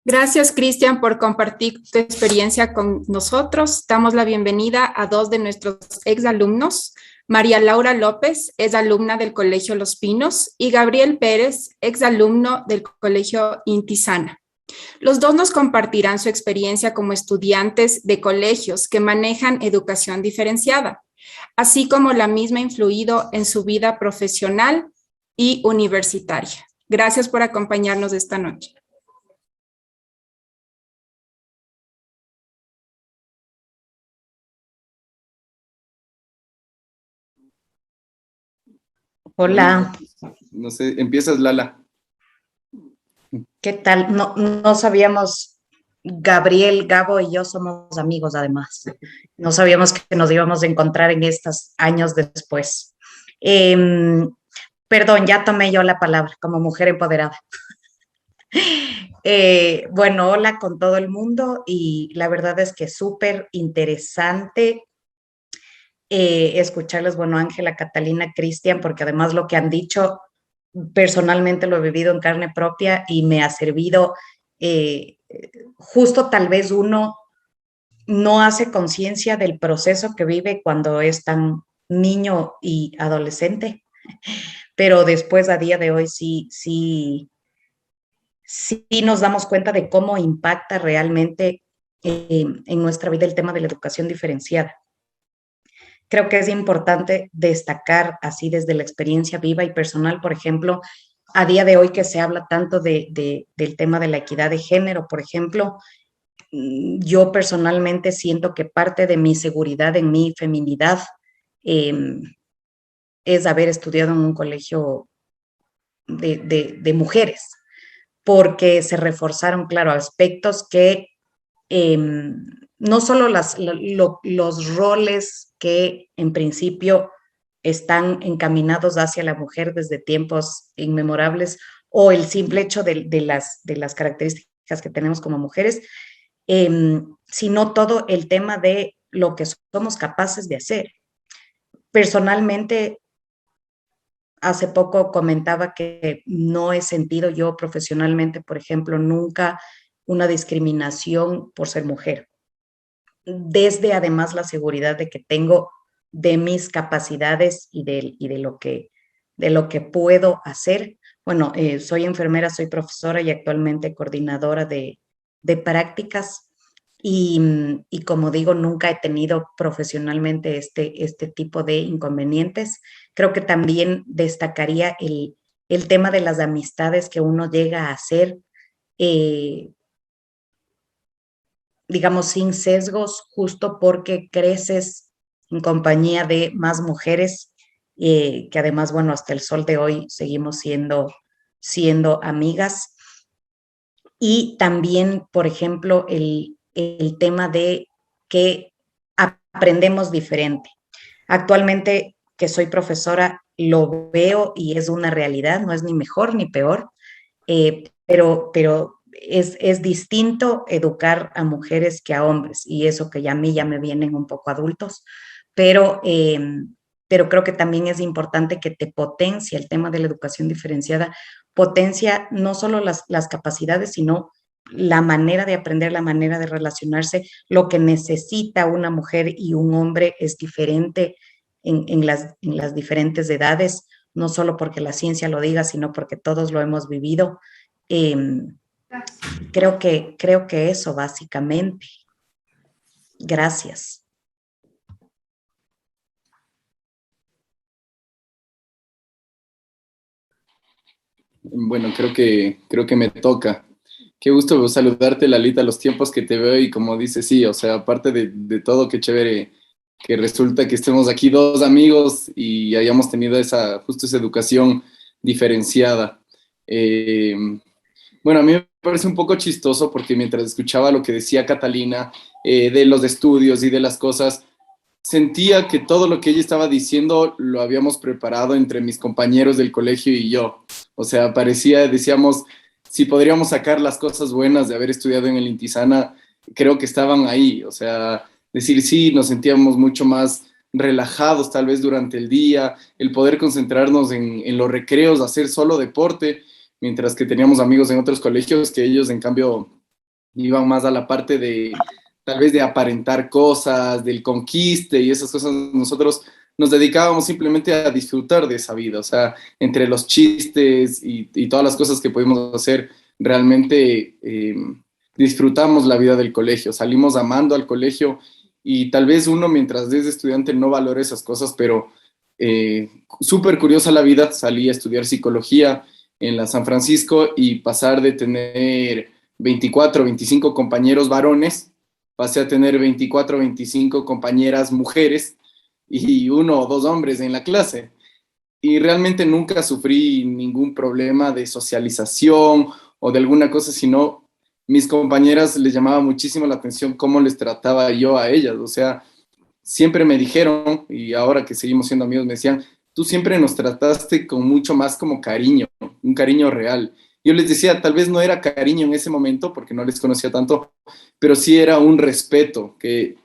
Gracias, Cristian, por compartir tu experiencia con nosotros. Damos la bienvenida a 2 de nuestros exalumnos. María Laura López es alumna del Colegio Los Pinos y Gabriel Pérez, exalumno del Colegio Intisana. Los 2 nos compartirán su experiencia como estudiantes de colegios que manejan educación diferenciada, así como la misma ha influido en su vida profesional y universitaria. Gracias por acompañarnos esta noche. Hola. No sé, empiezas, Lala. ¿Qué tal? No sabíamos, Gabriel, Gabo y yo somos amigos además. No sabíamos que nos íbamos a encontrar en estos años después. Perdón, ya tomé yo la palabra como mujer empoderada. Bueno, hola con todo el mundo y la verdad es que súper interesante escucharles, bueno, Ángela, Catalina, Cristian, porque además lo que han dicho, personalmente lo he vivido en carne propia y me ha servido, justo tal vez uno no hace conciencia del proceso que vive cuando es tan niño y adolescente, pero después a día de hoy sí sí nos damos cuenta de cómo impacta realmente en nuestra vida el tema de la educación diferenciada. Creo que es importante destacar así desde la experiencia viva y personal, por ejemplo, a día de hoy que se habla tanto del tema de la equidad de género, por ejemplo, yo personalmente siento que parte de mi seguridad en mi feminidad es haber estudiado en un colegio de mujeres, porque se reforzaron, claro, aspectos que no solo los roles que en principio están encaminados hacia la mujer desde tiempos inmemorables o el simple hecho de las características que tenemos como mujeres, sino todo el tema de lo que somos capaces de hacer. Personalmente, hace poco comentaba que no he sentido yo profesionalmente, por ejemplo, nunca una discriminación por ser mujer. Desde además la seguridad de que tengo de mis capacidades y de lo que puedo hacer. Bueno, soy enfermera, soy profesora y actualmente coordinadora de prácticas y como digo, nunca he tenido profesionalmente este tipo de inconvenientes. Creo que también destacaría el tema de las amistades que uno llega a hacer, digamos, sin sesgos, justo porque creces en compañía de más mujeres, que además, bueno, hasta el sol de hoy seguimos siendo amigas. Y también, por ejemplo, el tema de que aprendemos diferente. Actualmente, que soy profesora, lo veo y es una realidad, no es ni mejor ni peor, pero es distinto educar a mujeres que a hombres, y eso que ya a mí ya me vienen un poco adultos, pero creo que también es importante que te potencia el tema de la educación diferenciada, potencia no solo las capacidades, sino la manera de aprender, la manera de relacionarse. Lo que necesita una mujer y un hombre es diferente en las diferentes edades, no solo porque la ciencia lo diga, sino porque todos lo hemos vivido. Creo que eso básicamente. Gracias. Bueno, creo que me toca. Qué gusto saludarte, Lalita, los tiempos que te veo y como dices, sí, o sea, aparte de todo, qué chévere que resulta que estemos aquí dos amigos y hayamos tenido justo esa educación diferenciada. Eh, bueno, a mí me parece un poco chistoso porque mientras escuchaba lo que decía Catalina de los estudios y de las cosas, sentía que todo lo que ella estaba diciendo lo habíamos preparado entre mis compañeros del colegio y yo. O sea, decíamos, si podríamos sacar las cosas buenas de haber estudiado en el Intisana, creo que estaban ahí. O sea, decir sí, nos sentíamos mucho más relajados tal vez durante el día, el poder concentrarnos en los recreos, hacer solo deporte, mientras que teníamos amigos en otros colegios que ellos en cambio iban más a la parte de tal vez de aparentar cosas, del conquiste y esas cosas. Nosotros nos dedicábamos simplemente a disfrutar de esa vida, o sea, entre los chistes y todas las cosas que pudimos hacer, realmente disfrutamos la vida del colegio, salimos amando al colegio y tal vez uno mientras es estudiante no valora esas cosas, pero súper curiosa la vida, salí a estudiar psicología en la San Francisco y pasar de tener 24, 25 compañeros varones, pasé a tener 24, 25 compañeras mujeres y uno o dos hombres en la clase. Y realmente nunca sufrí ningún problema de socialización o de alguna cosa, sino mis compañeras les llamaba muchísimo la atención cómo les trataba yo a ellas. O sea, siempre me dijeron, y ahora que seguimos siendo amigos, me decían, tú siempre nos trataste con mucho más como cariño, un cariño real. Yo les decía, tal vez no era cariño en ese momento porque no les conocía tanto, pero sí era un respeto, que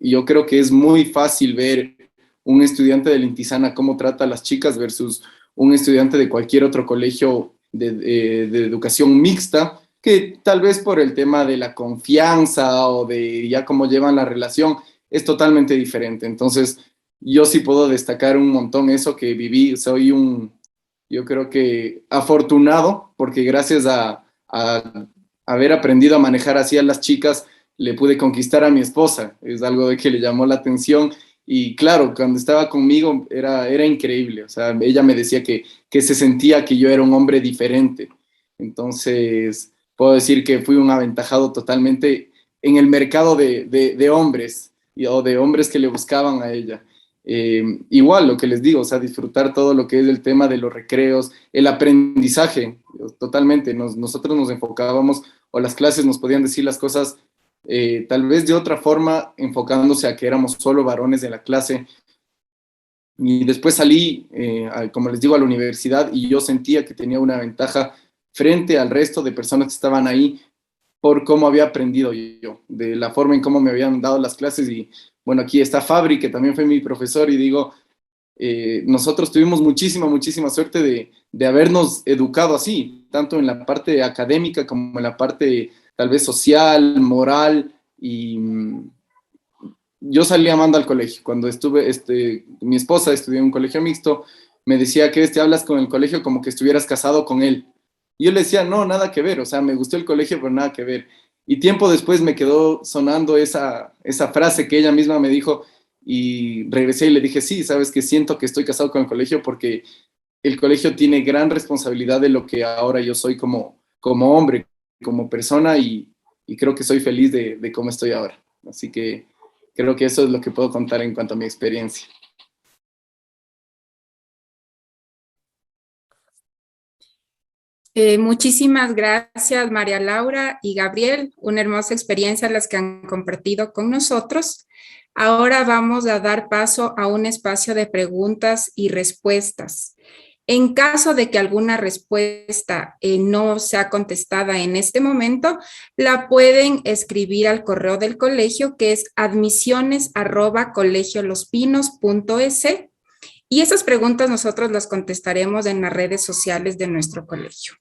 yo creo que es muy fácil ver un estudiante del Intisana cómo trata a las chicas versus un estudiante de cualquier otro colegio de educación mixta, que tal vez por el tema de la confianza o de ya cómo llevan la relación, es totalmente diferente. Entonces, yo sí puedo destacar un montón eso que viví. Soy yo creo que afortunado, porque gracias a haber aprendido a manejar así a las chicas, le pude conquistar a mi esposa. Es algo de que le llamó la atención. Y claro, cuando estaba conmigo era increíble. O sea, ella me decía que se sentía que yo era un hombre diferente. Entonces, puedo decir que fui un aventajado totalmente en el mercado de hombres o de hombres que le buscaban a ella. Igual, lo que les digo, o sea, disfrutar todo lo que es el tema de los recreos, el aprendizaje, totalmente. Nosotros nos enfocábamos, o las clases nos podían decir las cosas tal vez de otra forma, enfocándose a que éramos solo varones de la clase. Y después salí, como les digo, a la universidad y yo sentía que tenía una ventaja frente al resto de personas que estaban ahí por cómo había aprendido yo, de la forma en cómo me habían dado las clases. Y bueno, aquí está Fabri, que también fue mi profesor, y digo, nosotros tuvimos muchísima suerte de habernos educado así, tanto en la parte académica como en la parte tal vez social, moral, y yo salí amando al colegio. Cuando estuve, mi esposa estudió en un colegio mixto, me decía que hablas con el colegio como que estuvieras casado con él. Y yo le decía, no, nada que ver, o sea, me gustó el colegio, pero nada que ver. Y tiempo después me quedó sonando esa frase que ella misma me dijo, y regresé y le dije, sí, sabes que siento que estoy casado con el colegio porque el colegio tiene gran responsabilidad de lo que ahora yo soy como hombre, como persona, y creo que soy feliz de cómo estoy ahora. Así que creo que eso es lo que puedo contar en cuanto a mi experiencia. Muchísimas gracias, María Laura y Gabriel. Una hermosa experiencia las que han compartido con nosotros. Ahora vamos a dar paso a un espacio de preguntas y respuestas. En caso de que alguna respuesta no sea contestada en este momento, la pueden escribir al correo del colegio, que es admisiones@colegiolospinos.es, y esas preguntas nosotros las contestaremos en las redes sociales de nuestro colegio.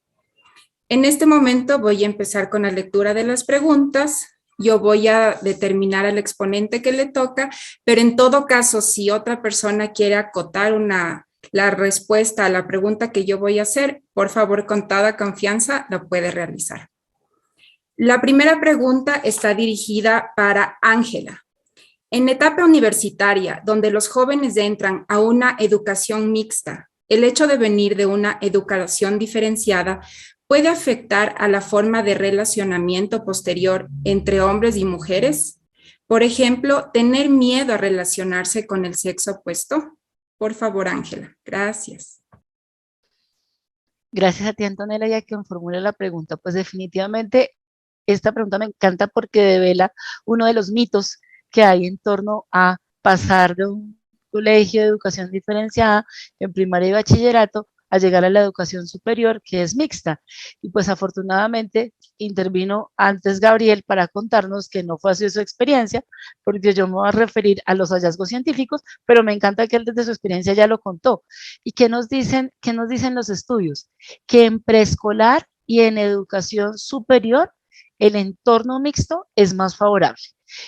En este momento voy a empezar con la lectura de las preguntas. Yo voy a determinar al exponente que le toca, pero en todo caso, si otra persona quiere acotar la respuesta a la pregunta que yo voy a hacer, por favor, con toda confianza, la puede realizar. La primera pregunta está dirigida para Ángela. En etapa universitaria, donde los jóvenes entran a una educación mixta, el hecho de venir de una educación diferenciada puede afectar a la forma de relacionamiento posterior entre hombres y mujeres. Por ejemplo, tener miedo a relacionarse con el sexo opuesto. Por favor, Ángela. Gracias. Gracias a ti, Antonella, ya que me formula la pregunta. Pues definitivamente esta pregunta me encanta porque devela uno de los mitos que hay en torno a pasar de un colegio de educación diferenciada en primaria y bachillerato a llegar a la educación superior, que es mixta. Y pues afortunadamente intervino antes Gabriel para contarnos que no fue así su experiencia, porque yo me voy a referir a los hallazgos científicos, pero me encanta que él desde su experiencia ya lo contó. ¿Y qué nos dicen los estudios? Que en preescolar y en educación superior el entorno mixto es más favorable.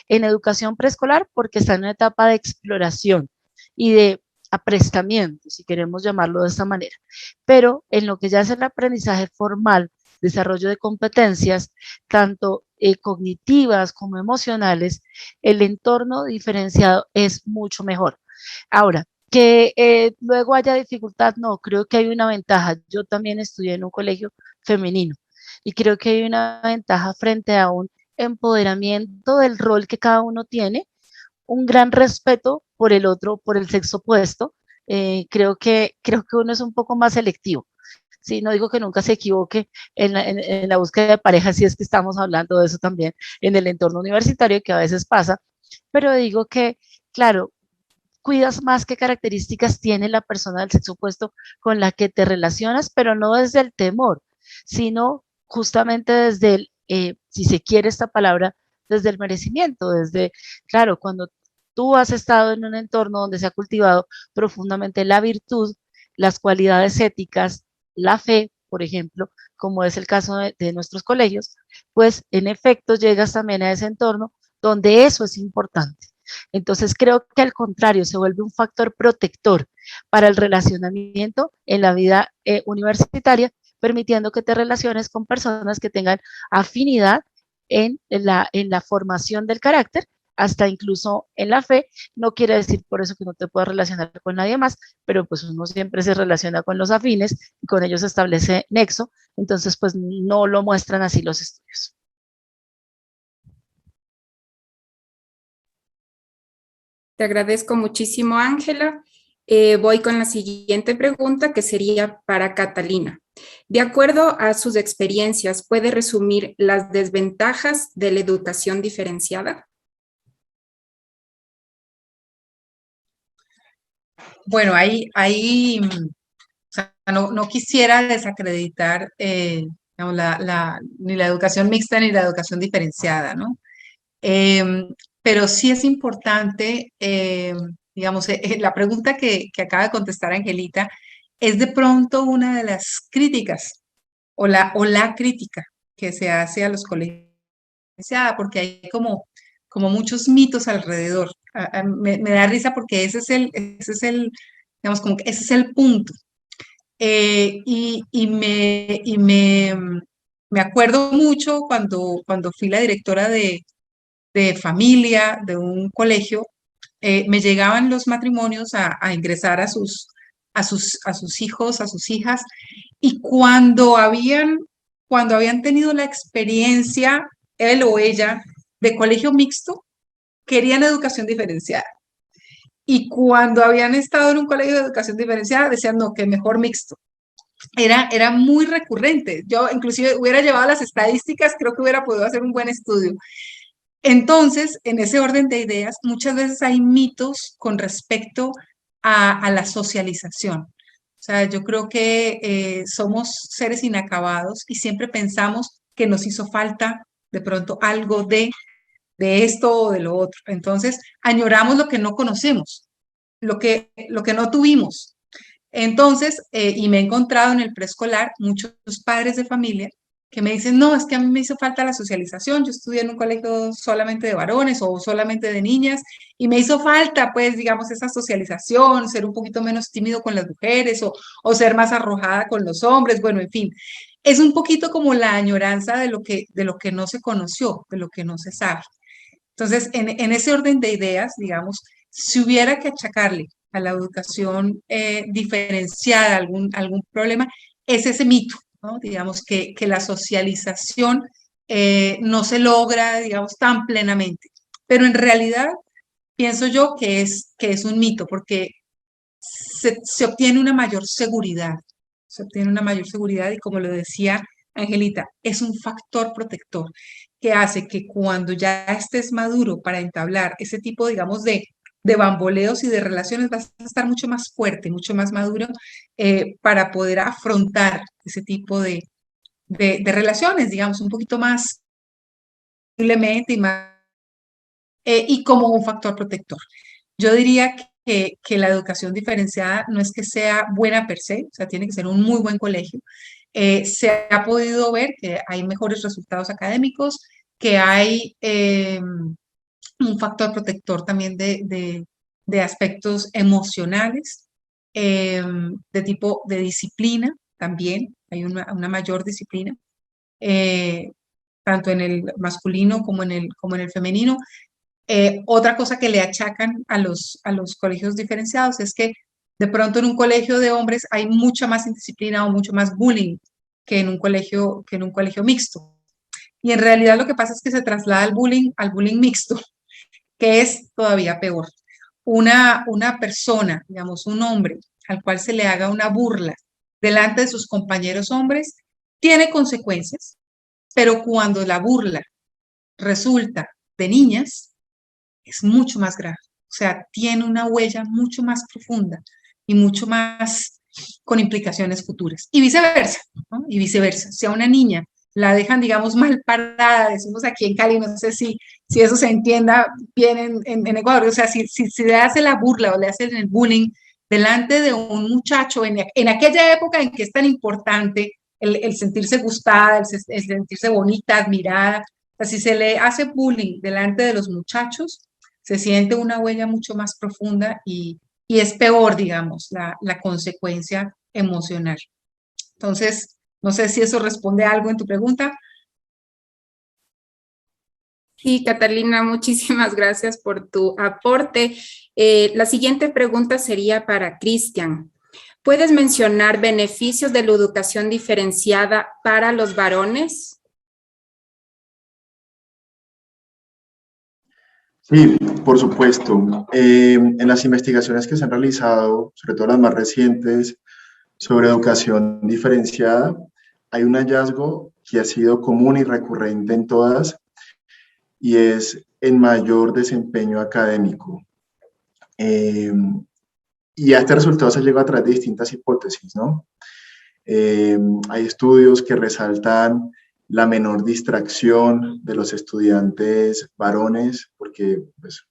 En educación preescolar porque está en una etapa de exploración y de aprestamiento, si queremos llamarlo de esta manera. Pero en lo que ya es el aprendizaje formal, desarrollo de competencias, tanto cognitivas como emocionales, el entorno diferenciado es mucho mejor. Ahora, que luego haya dificultad, no, creo que hay una ventaja. Yo también estudié en un colegio femenino y creo que hay una ventaja frente a un empoderamiento del rol que cada uno tiene, un gran respeto por el otro, por el sexo opuesto. Creo que uno es un poco más selectivo. Sí, no digo que nunca se equivoque en la búsqueda de pareja, si es que estamos hablando de eso también en el entorno universitario, que a veces pasa, pero digo que, claro, cuidas más qué características tiene la persona del sexo opuesto con la que te relacionas, pero no desde el temor, sino justamente desde el, si se quiere esta palabra, desde el merecimiento, desde, claro, cuando tú has estado en un entorno donde se ha cultivado profundamente la virtud, las cualidades éticas, la fe, por ejemplo, como es el caso de nuestros colegios, pues en efecto llegas también a ese entorno donde eso es importante. Entonces creo que al contrario se vuelve un factor protector para el relacionamiento en la vida universitaria, permitiendo que te relaciones con personas que tengan afinidad en la formación del carácter, hasta incluso en la fe. No quiere decir por eso que no te puedas relacionar con nadie más, pero pues uno siempre se relaciona con los afines y con ellos establece nexo, entonces pues no lo muestran así los estudios. Te agradezco muchísimo, Ángela. Voy con la siguiente pregunta, que sería para Catalina. De acuerdo a sus experiencias, ¿puede resumir las desventajas de la educación diferenciada? Bueno, o sea, no quisiera desacreditar digamos, ni la educación mixta ni la educación diferenciada, ¿no? Pero sí es importante, digamos, la pregunta que acaba de contestar Angelita es de pronto una de las críticas o la crítica que se hace a los colegios, porque hay como muchos mitos alrededor. Me da risa porque digamos, como que ese es el punto. Me acuerdo mucho cuando fui la directora de familia de un colegio, me llegaban los matrimonios a ingresar a sus hijos, a sus hijas, y cuando habían tenido la experiencia, él o ella, de colegio mixto, querían educación diferenciada. Y cuando habían estado en un colegio de educación diferenciada, decían, no, que mejor mixto. Era muy recurrente. Yo inclusive hubiera llevado las estadísticas, creo que hubiera podido hacer un buen estudio. Entonces, en ese orden de ideas, muchas veces hay mitos con respecto a la socialización. O sea, yo creo que somos seres inacabados y siempre pensamos que nos hizo falta de pronto algo de esto o de lo otro. Entonces, añoramos lo que no conocemos, lo que no tuvimos. Entonces, y me he encontrado en el preescolar muchos padres de familia que me dicen, no, es que a mí me hizo falta la socialización, yo estudié en un colegio solamente de varones o solamente de niñas, y me hizo falta, pues, digamos, esa socialización, ser un poquito menos tímido con las mujeres o ser más arrojada con los hombres, bueno, en fin. Es un poquito como la añoranza de lo que no se conoció, de lo que no se sabe. Entonces, en ese orden de ideas, digamos, si hubiera que achacarle a la educación diferenciada algún problema, es ese mito, ¿no? Digamos que la socialización no se logra, digamos, tan plenamente. Pero en realidad, pienso yo que es un mito, porque se obtiene una mayor seguridad, se obtiene una mayor seguridad y, como lo decía Angelita, es un factor protector que hace que cuando ya estés maduro para entablar ese tipo, digamos, de bamboleos y de relaciones, vas a estar mucho más fuerte, mucho más maduro para poder afrontar ese tipo de relaciones, digamos, un poquito más posiblemente y como un factor protector. Yo diría que la educación diferenciada no es que sea buena per se, o sea, tiene que ser un muy buen colegio. Se ha podido ver que hay mejores resultados académicos, que hay un factor protector también de aspectos emocionales, de tipo de disciplina también, hay una mayor disciplina, eh, tanto en el masculino como en el femenino. Otra cosa que le achacan a los colegios diferenciados es que de pronto en un colegio de hombres hay mucha más indisciplina o mucho más bullying que en un colegio mixto. Y en realidad lo que pasa es que se traslada al bullying mixto, que es todavía peor. Una persona, digamos, un hombre al cual se le haga una burla delante de sus compañeros hombres, tiene consecuencias, pero cuando la burla resulta de niñas, es mucho más grave. O sea, tiene una huella mucho más profunda y mucho más con implicaciones futuras. Y viceversa, ¿no? Y viceversa. Si a una niña la dejan, digamos, mal parada, decimos aquí en Cali, no sé si eso se entienda bien en Ecuador, o sea, si le hace la burla o le hacen el bullying delante de un muchacho en aquella época en que es tan importante el sentirse gustada, el sentirse bonita, admirada, o sea, si se le hace bullying delante de los muchachos, se siente una huella mucho más profunda y es peor, digamos, la consecuencia emocional. Entonces, No sé si eso responde a algo en tu pregunta. Sí, Catalina, muchísimas gracias por tu aporte. La siguiente pregunta sería para Cristian. ¿Puedes mencionar beneficios de la educación diferenciada para los varones? Sí, por supuesto. En las investigaciones que se han realizado, sobre todo las más recientes, sobre educación diferenciada, hay un hallazgo que ha sido común y recurrente en todas, y es el mayor desempeño académico. Y a este resultado se llegado a través de distintas hipótesis, ¿no? Hay estudios que resaltan la menor distracción de los estudiantes varones, porque pues,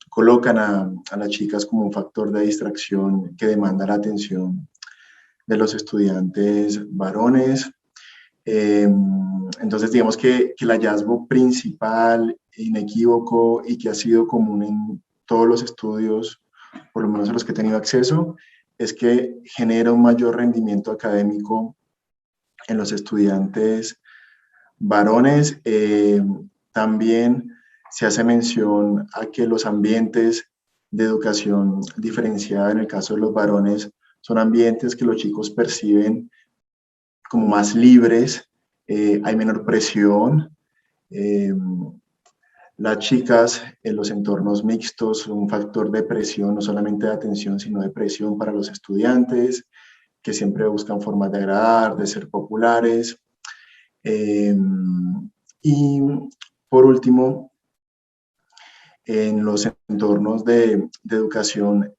colocan a las chicas como un factor de distracción que demanda la atención de los estudiantes varones. Entonces, digamos que el hallazgo principal, inequívoco y que ha sido común en todos los estudios, por lo menos a los que he tenido acceso, es que genera un mayor rendimiento académico en los estudiantes varones. También se hace mención a que los ambientes de educación diferenciada, en el caso de los varones, son ambientes que los chicos perciben como más libres, hay menor presión. Las chicas en los entornos mixtos son un factor de presión, no solamente de atención, sino de presión para los estudiantes, que siempre buscan formas de agradar, de ser populares. Y por último, en los entornos de educación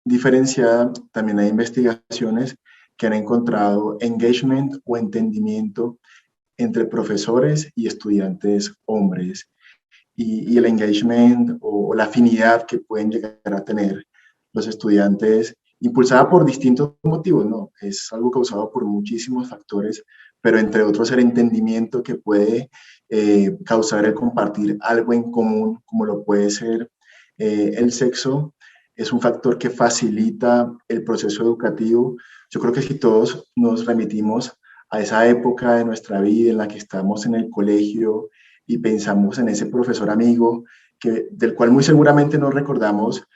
diferenciada, también hay investigaciones que han encontrado engagement o entendimiento entre profesores y estudiantes hombres. Y el engagement o la afinidad que pueden llegar a tener los estudiantes, impulsada por distintos motivos, ¿no? Es algo causado por muchísimos factores, pero entre otros el entendimiento que puede causar el compartir algo en común, como lo puede ser el sexo, es un factor que facilita el proceso educativo. Yo creo que si todos nos remitimos a esa época de nuestra vida en la que estamos en el colegio y pensamos en ese profesor amigo del cual muy seguramente no recordamos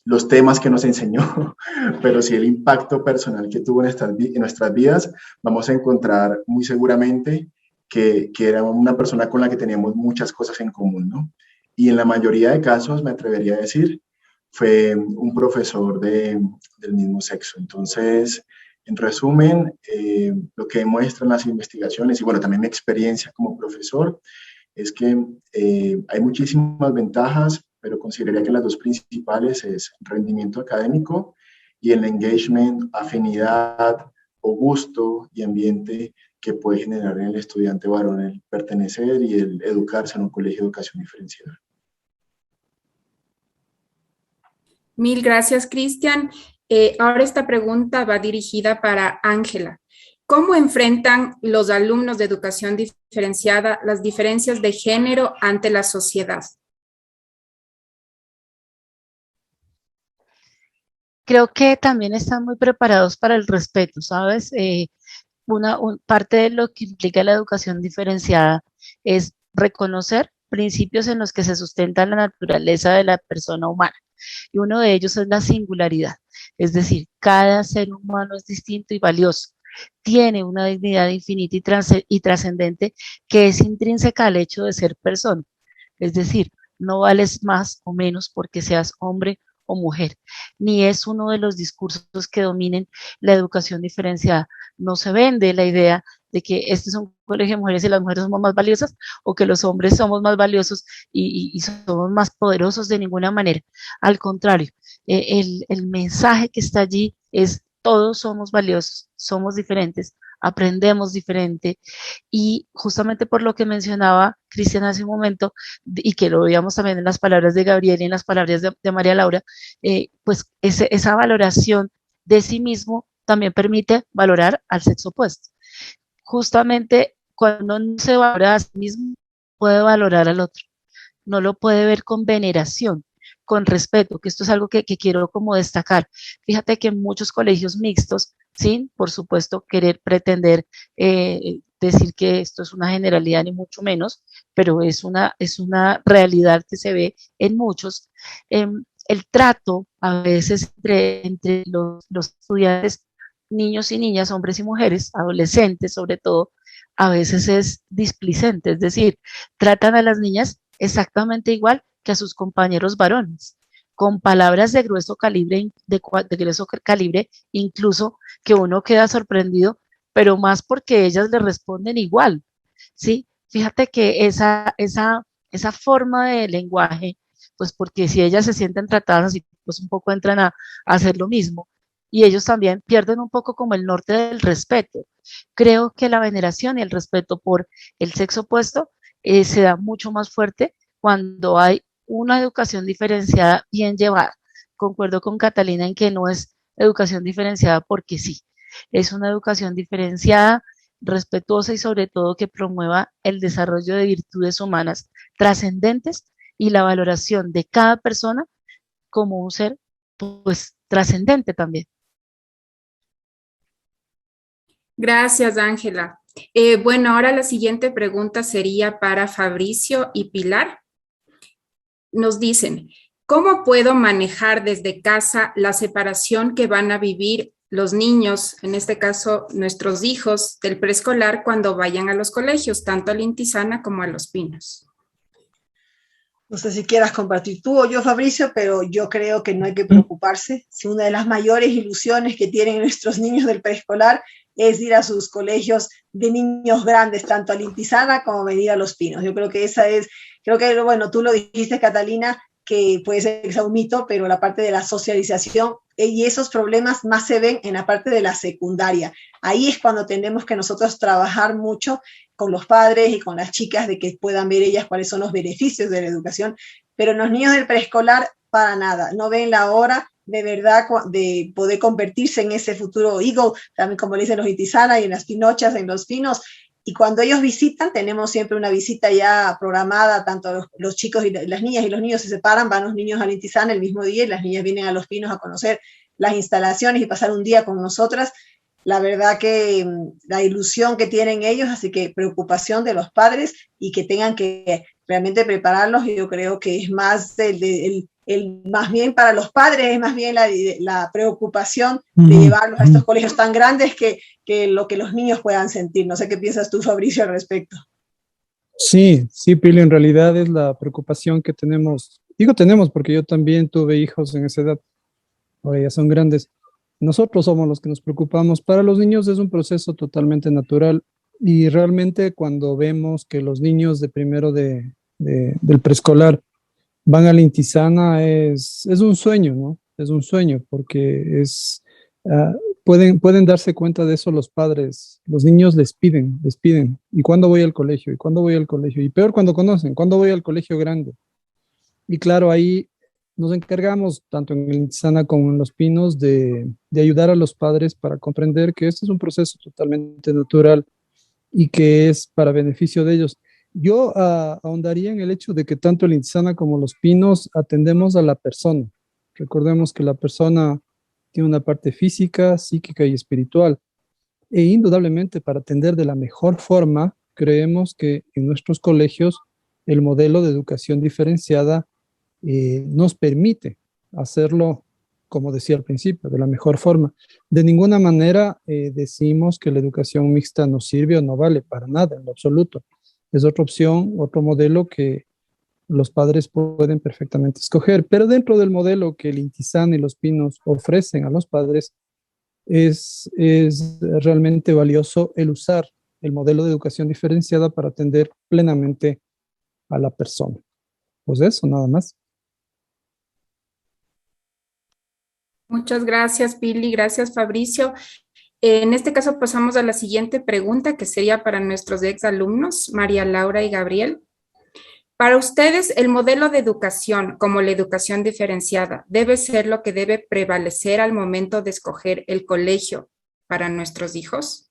los temas que nos enseñó, pero sí el impacto personal que tuvo en nuestras vidas, vamos a encontrar muy seguramente que era una persona con la que teníamos muchas cosas en común, ¿no? Y en la mayoría de casos, me atrevería a decir, fue un profesor del mismo sexo. Entonces, en resumen, lo que demuestran las investigaciones y bueno, también mi experiencia como profesor es que hay muchísimas ventajas, pero consideraría que las dos principales es rendimiento académico y el engagement, afinidad o gusto y ambiente que puede generar en el estudiante varón el pertenecer y el educarse en un colegio de educación diferenciada. Mil gracias, Cristian. Ahora esta pregunta va dirigida para Ángela. ¿Cómo enfrentan los alumnos de educación diferenciada las diferencias de género ante la sociedad? Creo que también están muy preparados para el respeto, ¿sabes? Parte de lo que implica la educación diferenciada es reconocer principios en los que se sustenta la naturaleza de la persona humana. Y uno de ellos es la singularidad, es decir, cada ser humano es distinto y valioso. Tiene una dignidad infinita y trascendente que es intrínseca al hecho de ser persona. Es decir, no vales más o menos porque seas hombre o mujer, ni es uno de los discursos que dominen la educación diferenciada. No se vende la idea de que este es un colegio de mujeres y las mujeres somos más valiosas o que los hombres somos más valiosos y somos más poderosos de ninguna manera. Al contrario, el mensaje que está allí es todos somos valiosos, somos diferentes, aprendemos diferente y justamente por lo que mencionaba Cristian hace un momento y que lo veíamos también en las palabras de Gabriel y en las palabras de María Laura, pues esa valoración de sí mismo también permite valorar al sexo opuesto. Justamente cuando no se valora a sí mismo, puede valorar al otro, no lo puede ver con veneración, con respeto, que esto es algo que quiero como destacar. Fíjate que en muchos colegios mixtos sin, por supuesto, querer pretender decir que esto es una generalidad ni mucho menos, pero es una realidad que se ve en muchos. El trato a veces entre los estudiantes, niños y niñas, hombres y mujeres, adolescentes sobre todo, a veces es displicente, es decir, tratan a las niñas exactamente igual que a sus compañeros varones, con palabras de grueso calibre, de grueso calibre, incluso que uno queda sorprendido, pero más porque ellas le responden igual, ¿sí? Fíjate que esa forma de lenguaje, pues porque si ellas se sienten tratadas así, pues un poco entran a hacer lo mismo, y ellos también pierden un poco como el norte del respeto. Creo que la veneración y el respeto por el sexo opuesto se da mucho más fuerte cuando hay una educación diferenciada bien llevada. Concuerdo con Catalina en que no es educación diferenciada porque sí, es una educación diferenciada, respetuosa y sobre todo que promueva el desarrollo de virtudes humanas trascendentes y la valoración de cada persona como un ser pues trascendente también. Gracias, Ángela. Bueno, ahora la siguiente pregunta sería para Fabricio y Pilar. Nos dicen, ¿cómo puedo manejar desde casa la separación que van a vivir los niños, en este caso nuestros hijos del preescolar, cuando vayan a los colegios, tanto a Lintizana como a Los Pinos? No sé si quieras compartir tú o yo, Fabricio, pero yo creo que no hay que preocuparse. Si una de las mayores ilusiones que tienen nuestros niños del preescolar es ir a sus colegios de niños grandes, tanto a Lintizana como venir a Los Pinos. Yo creo que esa es, creo que, bueno, tú lo dijiste, Catalina, que puede ser que sea un mito, pero la parte de la socialización y esos problemas más se ven en la parte de la secundaria. Ahí es cuando tenemos que nosotros trabajar mucho con los padres y con las chicas de que puedan ver ellas cuáles son los beneficios de la educación, pero los niños del preescolar para nada, no ven la hora de verdad de poder convertirse en ese futuro eagle, también como le dicen los Lintizana y en las Pinochas, en Los Pinos. Y cuando ellos visitan, tenemos siempre una visita ya programada, tanto los chicos y las niñas y los niños se separan, van los niños a Lintizana el mismo día y las niñas vienen a Los Pinos a conocer las instalaciones y pasar un día con nosotras. La verdad que la ilusión que tienen ellos, así que preocupación de los padres y que tengan que realmente prepararlos, yo creo que es más más bien para los padres, es más bien la preocupación de llevarlos a estos colegios tan grandes que lo que los niños puedan sentir. No sé qué piensas tú, Fabricio, al respecto. Sí, sí, Pili, en realidad es la preocupación que tenemos. Digo tenemos porque yo también tuve hijos en esa edad, ahora ya son grandes. Nosotros somos los que nos preocupamos. Para los niños es un proceso totalmente natural y realmente cuando vemos que los niños de primero del preescolar van a Lintizana es un sueño, ¿no? Es un sueño porque pueden darse cuenta de eso los padres. Los niños les piden. ¿Y cuándo voy al colegio? ¿Y cuándo voy al colegio? Y peor cuando conocen, ¿cuándo voy al colegio grande? Y claro, ahí nos encargamos, tanto en Lintizana como en Los Pinos, de ayudar a los padres para comprender que este es un proceso totalmente natural y que es para beneficio de ellos. Yo ahondaría en el hecho de que tanto Lintizana como Los Pinos atendemos a la persona. Recordemos que la persona tiene una parte física, psíquica y espiritual. E indudablemente para atender de la mejor forma, creemos que en nuestros colegios el modelo de educación diferenciada nos permite hacerlo, como decía al principio, de la mejor forma. De ninguna manera decimos que la educación mixta no sirve o no vale, para nada, en lo absoluto. Es otra opción, otro modelo que los padres pueden perfectamente escoger, pero dentro del modelo que el Lintizana y Los Pinos ofrecen a los padres, es realmente valioso el usar el modelo de educación diferenciada para atender plenamente a la persona. Pues eso, nada más. Muchas gracias, Pili. Gracias, Fabricio. En este caso pasamos a la siguiente pregunta, que sería para nuestros exalumnos, María Laura y Gabriel. Para ustedes, ¿el modelo de educación, como la educación diferenciada, debe ser lo que debe prevalecer al momento de escoger el colegio para nuestros hijos?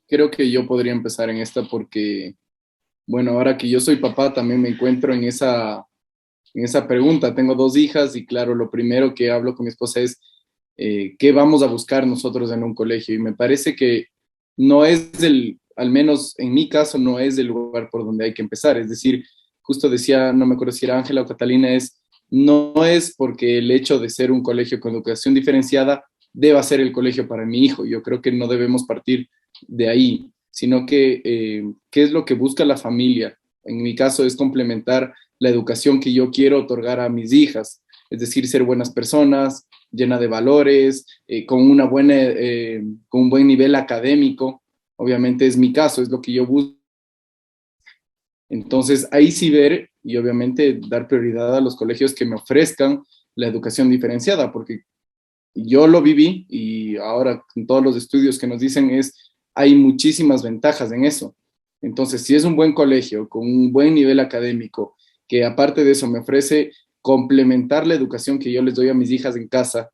Creo que yo podría empezar en esta porque, bueno, ahora que yo soy papá, también me encuentro en esa pregunta. Tengo 2 hijas y claro, lo primero que hablo con mi esposa es qué vamos a buscar nosotros en un colegio. Y me parece que no es al menos en mi caso, no es el lugar por donde hay que empezar. Es decir, justo decía, no me acuerdo si era Ángela o Catalina, no es porque el hecho de ser un colegio con educación diferenciada deba ser el colegio para mi hijo. Yo creo que no debemos partir de ahí, sino que qué es lo que busca la familia. En mi caso es complementar la educación que yo quiero otorgar a mis hijas, es decir, ser buenas personas, llena de valores, con un buen nivel académico. Obviamente es mi caso, es lo que yo busco. Entonces, ahí sí ver y obviamente dar prioridad a los colegios que me ofrezcan la educación diferenciada, porque yo lo viví y ahora con todos los estudios que nos dicen hay muchísimas ventajas en eso. Entonces, si es un buen colegio con un buen nivel académico, que aparte de eso me ofrece complementar la educación que yo les doy a mis hijas en casa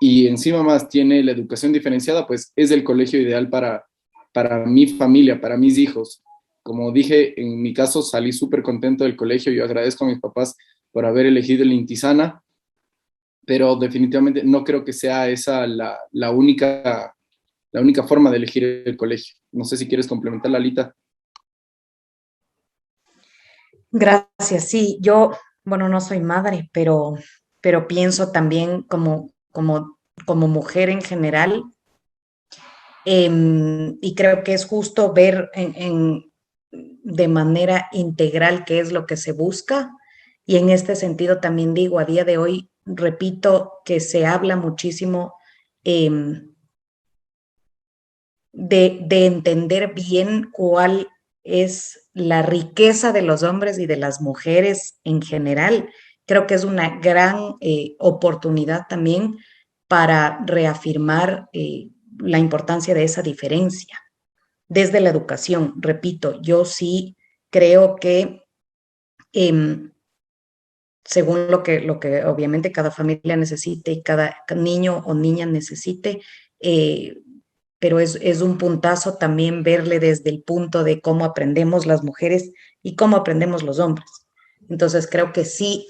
y encima más tiene la educación diferenciada, pues es el colegio ideal para mi familia, para mis hijos. Como dije, en mi caso salí súper contento del colegio. Yo agradezco a mis papás por haber elegido el Intisana, pero definitivamente no creo que sea esa la única forma de elegir el colegio. No sé si quieres complementar, Lalita. Gracias. Sí, yo, bueno, no soy madre, pero pienso también como mujer en general, y creo que es justo ver de manera integral qué es lo que se busca. Y en este sentido también digo, a día de hoy, repito, que se habla muchísimo de entender bien cuál es la riqueza de los hombres y de las mujeres en general. Creo que es una gran oportunidad también para reafirmar la importancia de esa diferencia. Desde la educación, repito, yo sí creo que según lo que obviamente cada familia necesite y cada niño o niña necesite, pero es un puntazo también verle desde el punto de cómo aprendemos las mujeres y cómo aprendemos los hombres. Entonces creo que sí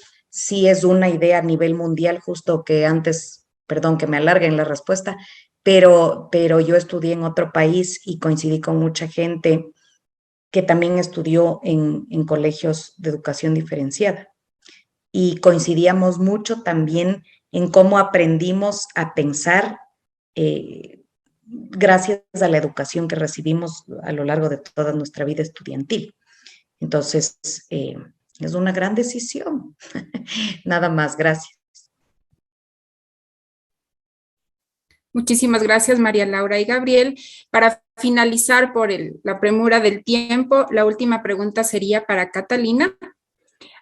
es una idea a nivel mundial, justo que antes, perdón que me alargue en la respuesta, pero yo estudié en otro país y coincidí con mucha gente que también estudió en colegios de educación diferenciada. Y coincidíamos mucho también en cómo aprendimos a pensar gracias a la educación que recibimos a lo largo de toda nuestra vida estudiantil. Entonces, es una gran decisión. Nada más, gracias. Muchísimas gracias, María Laura y Gabriel. Para finalizar por la premura del tiempo, la última pregunta sería para Catalina.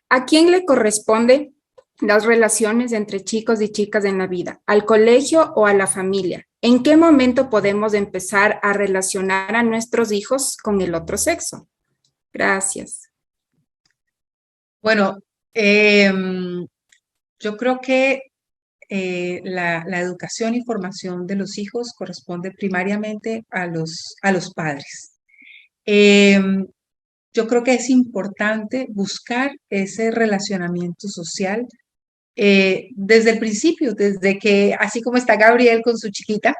¿A quién le corresponde las relaciones entre chicos y chicas en la vida? ¿Al colegio o a la familia? ¿En qué momento podemos empezar a relacionar a nuestros hijos con el otro sexo? Gracias. Bueno, yo creo que la educación y formación de los hijos corresponde primariamente a los padres. Yo creo que es importante buscar ese relacionamiento social desde el principio, desde que, así como está Gabriel con su chiquita,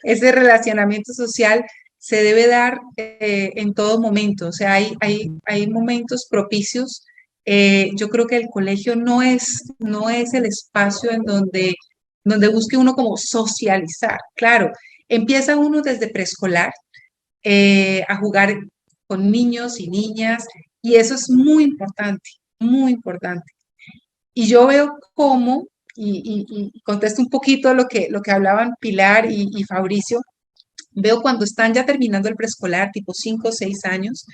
ese relacionamiento social se debe dar en todo momento. O sea, hay momentos propicios. Yo creo que el colegio no es el espacio en donde busque uno como socializar. Claro, empieza uno desde preescolar a jugar con niños y niñas, y eso es muy importante, muy importante. Y yo veo cómo, y contesto un poquito lo que hablaban Pilar y Fabricio, veo cuando están ya terminando el preescolar, tipo 5 o 6 años,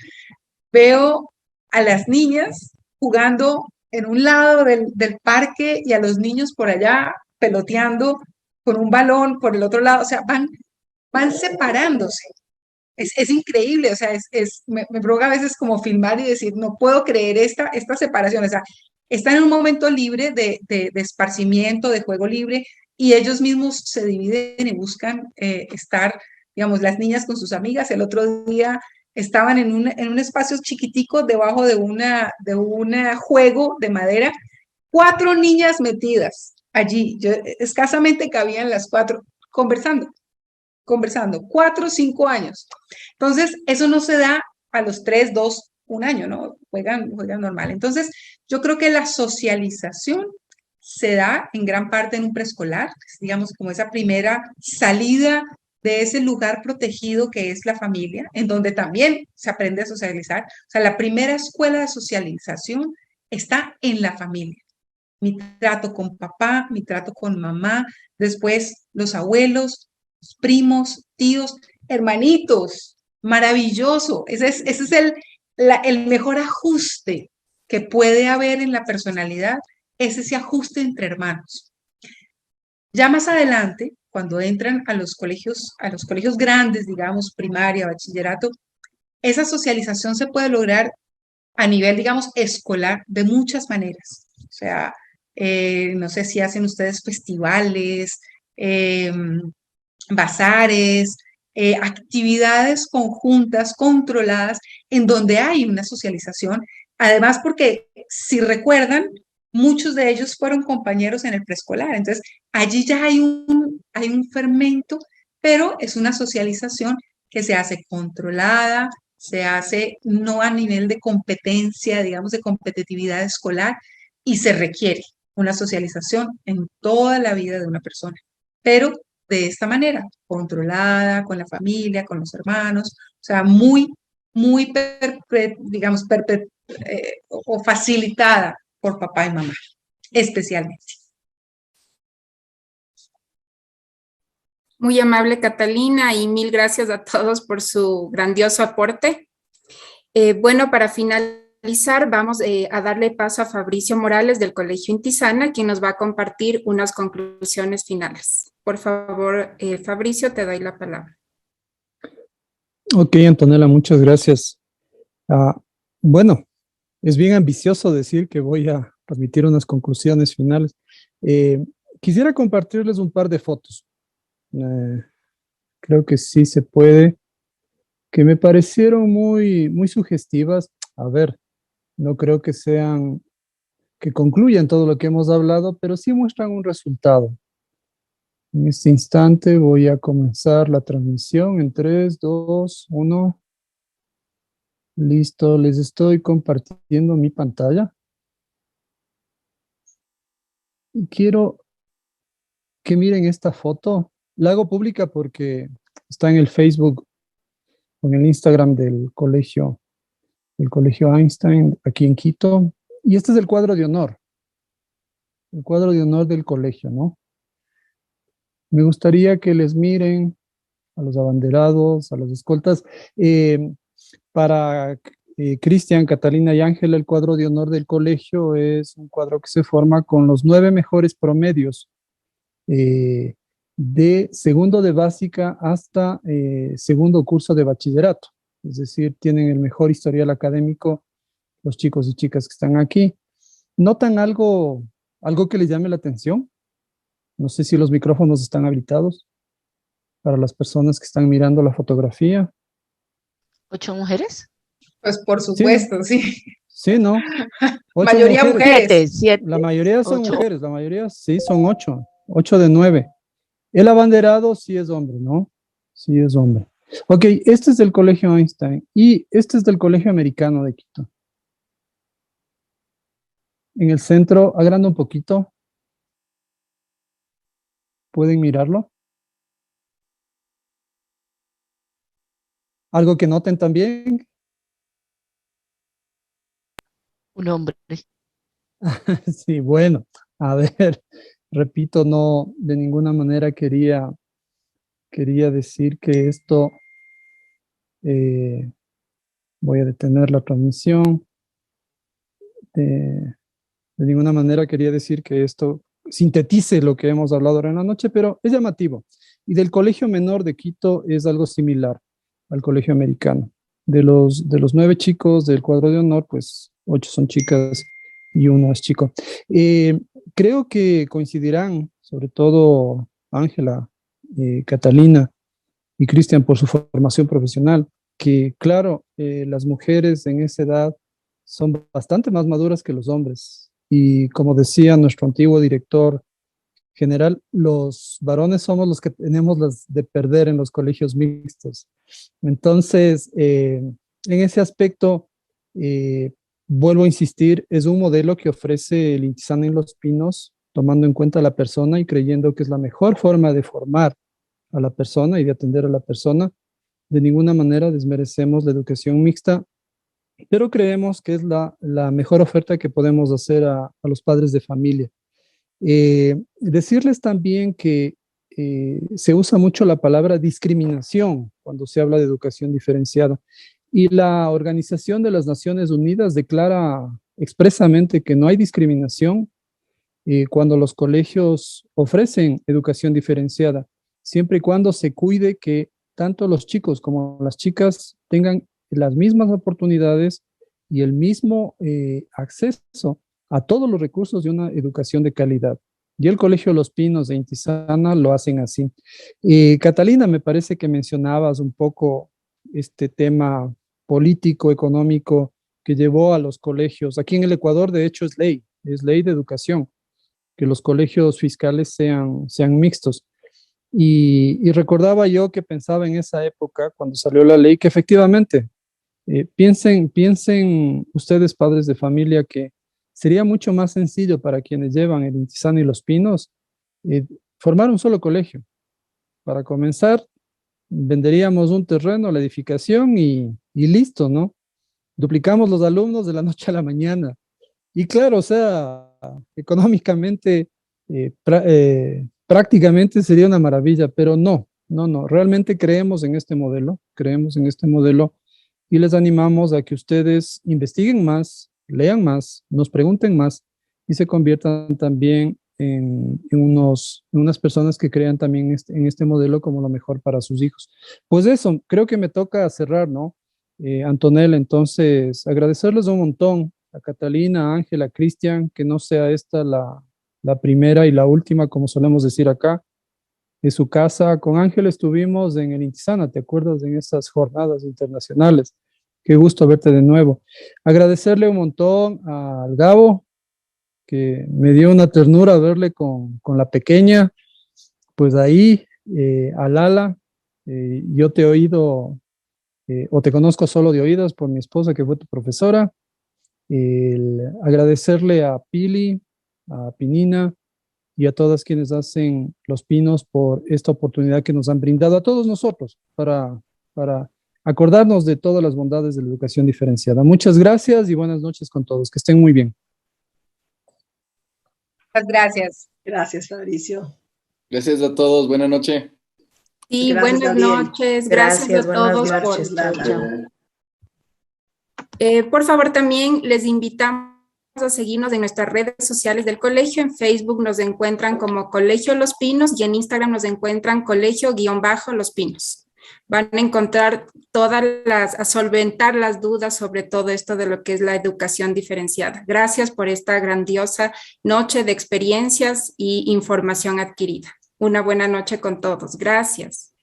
veo a las niñas jugando en un lado del parque y a los niños por allá peloteando con un balón por el otro lado, o sea, van separándose. Es increíble, o sea, me provoca a veces como filmar y decir, no puedo creer esta separación, o sea, están en un momento libre de esparcimiento, de juego libre, y ellos mismos se dividen y buscan estar, digamos, las niñas con sus amigas. El otro día estaban en un espacio chiquitico debajo de un juego de madera, 4 niñas metidas, allí, yo escasamente cabían las 4 conversando, 4 o 5 años. Entonces, eso no se da a los 3, 2, 1 año, ¿no? Juegan normal. Entonces, yo creo que la socialización se da en gran parte en un preescolar, digamos, como esa primera salida de ese lugar protegido que es la familia, en donde también se aprende a socializar. O sea, la primera escuela de socialización está en la familia. Mi trato con papá, mi trato con mamá, después los abuelos, los primos, tíos, hermanitos. Maravilloso. Ese es el mejor ajuste que puede haber en la personalidad, es ese ajuste entre hermanos. Ya más adelante, cuando entran a los colegios grandes, digamos, primaria, bachillerato, esa socialización se puede lograr a nivel, digamos, escolar de muchas maneras. O sea, no sé si hacen ustedes festivales, bazares, actividades conjuntas, controladas, en donde hay una socialización. Además, porque si recuerdan, muchos de ellos fueron compañeros en el preescolar. Entonces, allí ya hay un fermento, pero es una socialización que se hace controlada, se hace no a nivel de competencia, digamos, de competitividad escolar, y se requiere una socialización en toda la vida de una persona. Pero de esta manera, controlada, con la familia, con los hermanos, o sea, muy, muy, digamos, o facilitada por papá y mamá, especialmente. Muy amable, Catalina, y mil gracias a todos por su grandioso aporte. Bueno, para finalizar, vamos a darle paso a Fabricio Morales del Colegio Intisana, quien nos va a compartir unas conclusiones finales. Por favor, Fabricio, te doy la palabra. Ok, Antonella, muchas gracias. Bueno, es bien ambicioso decir que voy a transmitir unas conclusiones finales. Quisiera compartirles un par de fotos. Creo que sí se puede, que me parecieron muy, muy sugestivas. A ver, no creo que concluyan todo lo que hemos hablado, pero sí muestran un resultado. En este instante voy a comenzar la transmisión en 3, 2, 1. Listo, les estoy compartiendo mi pantalla. Y quiero que miren esta foto. La hago pública porque está en el Facebook o en el Instagram del colegio Einstein, aquí en Quito. Y este es el cuadro de honor del colegio, ¿no? Me gustaría que les miren a los abanderados, a los escoltas. Para Cristian, Catalina y Ángela, el cuadro de honor del colegio es un cuadro que se forma con los 9 mejores promedios de segundo de básica hasta segundo curso de bachillerato. Es decir, tienen el mejor historial académico los chicos y chicas que están aquí. ¿Notan algo que les llame la atención? No sé si los micrófonos están habilitados para las personas que están mirando la fotografía. ¿8 mujeres? Pues por supuesto, sí. Sí, ¿no? 8 mayoría mujeres. 7. La mayoría son 8. mujeres, la mayoría sí son 8. 8 de 9. El abanderado sí es hombre, ¿no? Sí es hombre. Ok, este es del Colegio Einstein y este es del Colegio Americano de Quito. En el centro, agranda un poquito. ¿Pueden mirarlo? ¿Algo que noten también? Un hombre. Sí, bueno, a ver, repito, no, de ninguna manera quería decir que esto, voy a detener la transmisión, de ninguna manera quería decir que esto sintetice lo que hemos hablado ahora en la noche, pero es llamativo. Y del Colegio Menor de Quito es algo similar al Colegio Americano. De los 9 chicos del cuadro de honor, pues 8 son chicas y 1 es chico. Creo que coincidirán, sobre todo Ángela, Catalina y Cristian por su formación profesional, que claro, las mujeres en esa edad son bastante más maduras que los hombres. Y como decía nuestro antiguo director general, los varones somos los que tenemos las de perder en los colegios mixtos. Entonces, en ese aspecto, vuelvo a insistir, es un modelo que ofrece el Intizana en Los Pinos, tomando en cuenta a la persona y creyendo que es la mejor forma de formar a la persona y de atender a la persona. De ninguna manera desmerecemos la educación mixta, pero creemos que es la mejor oferta que podemos hacer a los padres de familia. Decirles también que se usa mucho la palabra discriminación cuando se habla de educación diferenciada. Y la Organización de las Naciones Unidas declara expresamente que no hay discriminación cuando los colegios ofrecen educación diferenciada, siempre y cuando se cuide que tanto los chicos como las chicas tengan las mismas oportunidades y el mismo acceso a todos los recursos de una educación de calidad. Y el Colegio Los Pinos de Intizana lo hacen así. Catalina, me parece que mencionabas un poco este tema político, económico, que llevó a los colegios. Aquí en el Ecuador, de hecho, es ley de educación, que los colegios fiscales sean mixtos. Y recordaba yo que pensaba en esa época, cuando salió la ley, que efectivamente, piensen ustedes, padres de familia, que sería mucho más sencillo para quienes llevan el Intizana y Los Pinos formar un solo colegio. Para comenzar, venderíamos un terreno, la edificación y listo, ¿no? Duplicamos los alumnos de la noche a la mañana. Y claro, o sea, económicamente, prácticamente sería una maravilla, pero no, realmente creemos en este modelo y les animamos a que ustedes investiguen más, lean más, nos pregunten más y se conviertan también en unas personas que crean también en este modelo como lo mejor para sus hijos. Pues eso, creo que me toca cerrar, ¿no? Antonella, entonces agradecerles un montón a Catalina, a Ángela, a Cristian, que no sea esta la primera y la última, como solemos decir acá, de su casa. Con Ángela estuvimos en el Intizana, ¿te acuerdas? En esas jornadas internacionales. Qué gusto verte de nuevo. Agradecerle un montón al Gabo, que me dio una ternura verle con la pequeña, pues ahí, a Lala, yo te he oído, o te conozco solo de oídas por mi esposa, que fue tu profesora. Agradecerle a Pili, a Pinina y a todas quienes hacen Los Pinos por esta oportunidad que nos han brindado a todos nosotros para acordarnos de todas las bondades de la educación diferenciada. Muchas gracias y buenas noches con todos. Que estén muy bien. Muchas gracias. Gracias, Fabricio. Gracias a todos. Buenas noches. Sí, Gracias, buenas Gabriel. noches. Gracias a todos. Por favor, también les invitamos a seguirnos en nuestras redes sociales del colegio. En Facebook nos encuentran como Colegio Los Pinos y en Instagram nos encuentran Colegio_Los Pinos. Van a encontrar a solventar las dudas sobre todo esto de lo que es la educación diferenciada. Gracias por esta grandiosa noche de experiencias y información adquirida. Una buena noche con todos. Gracias.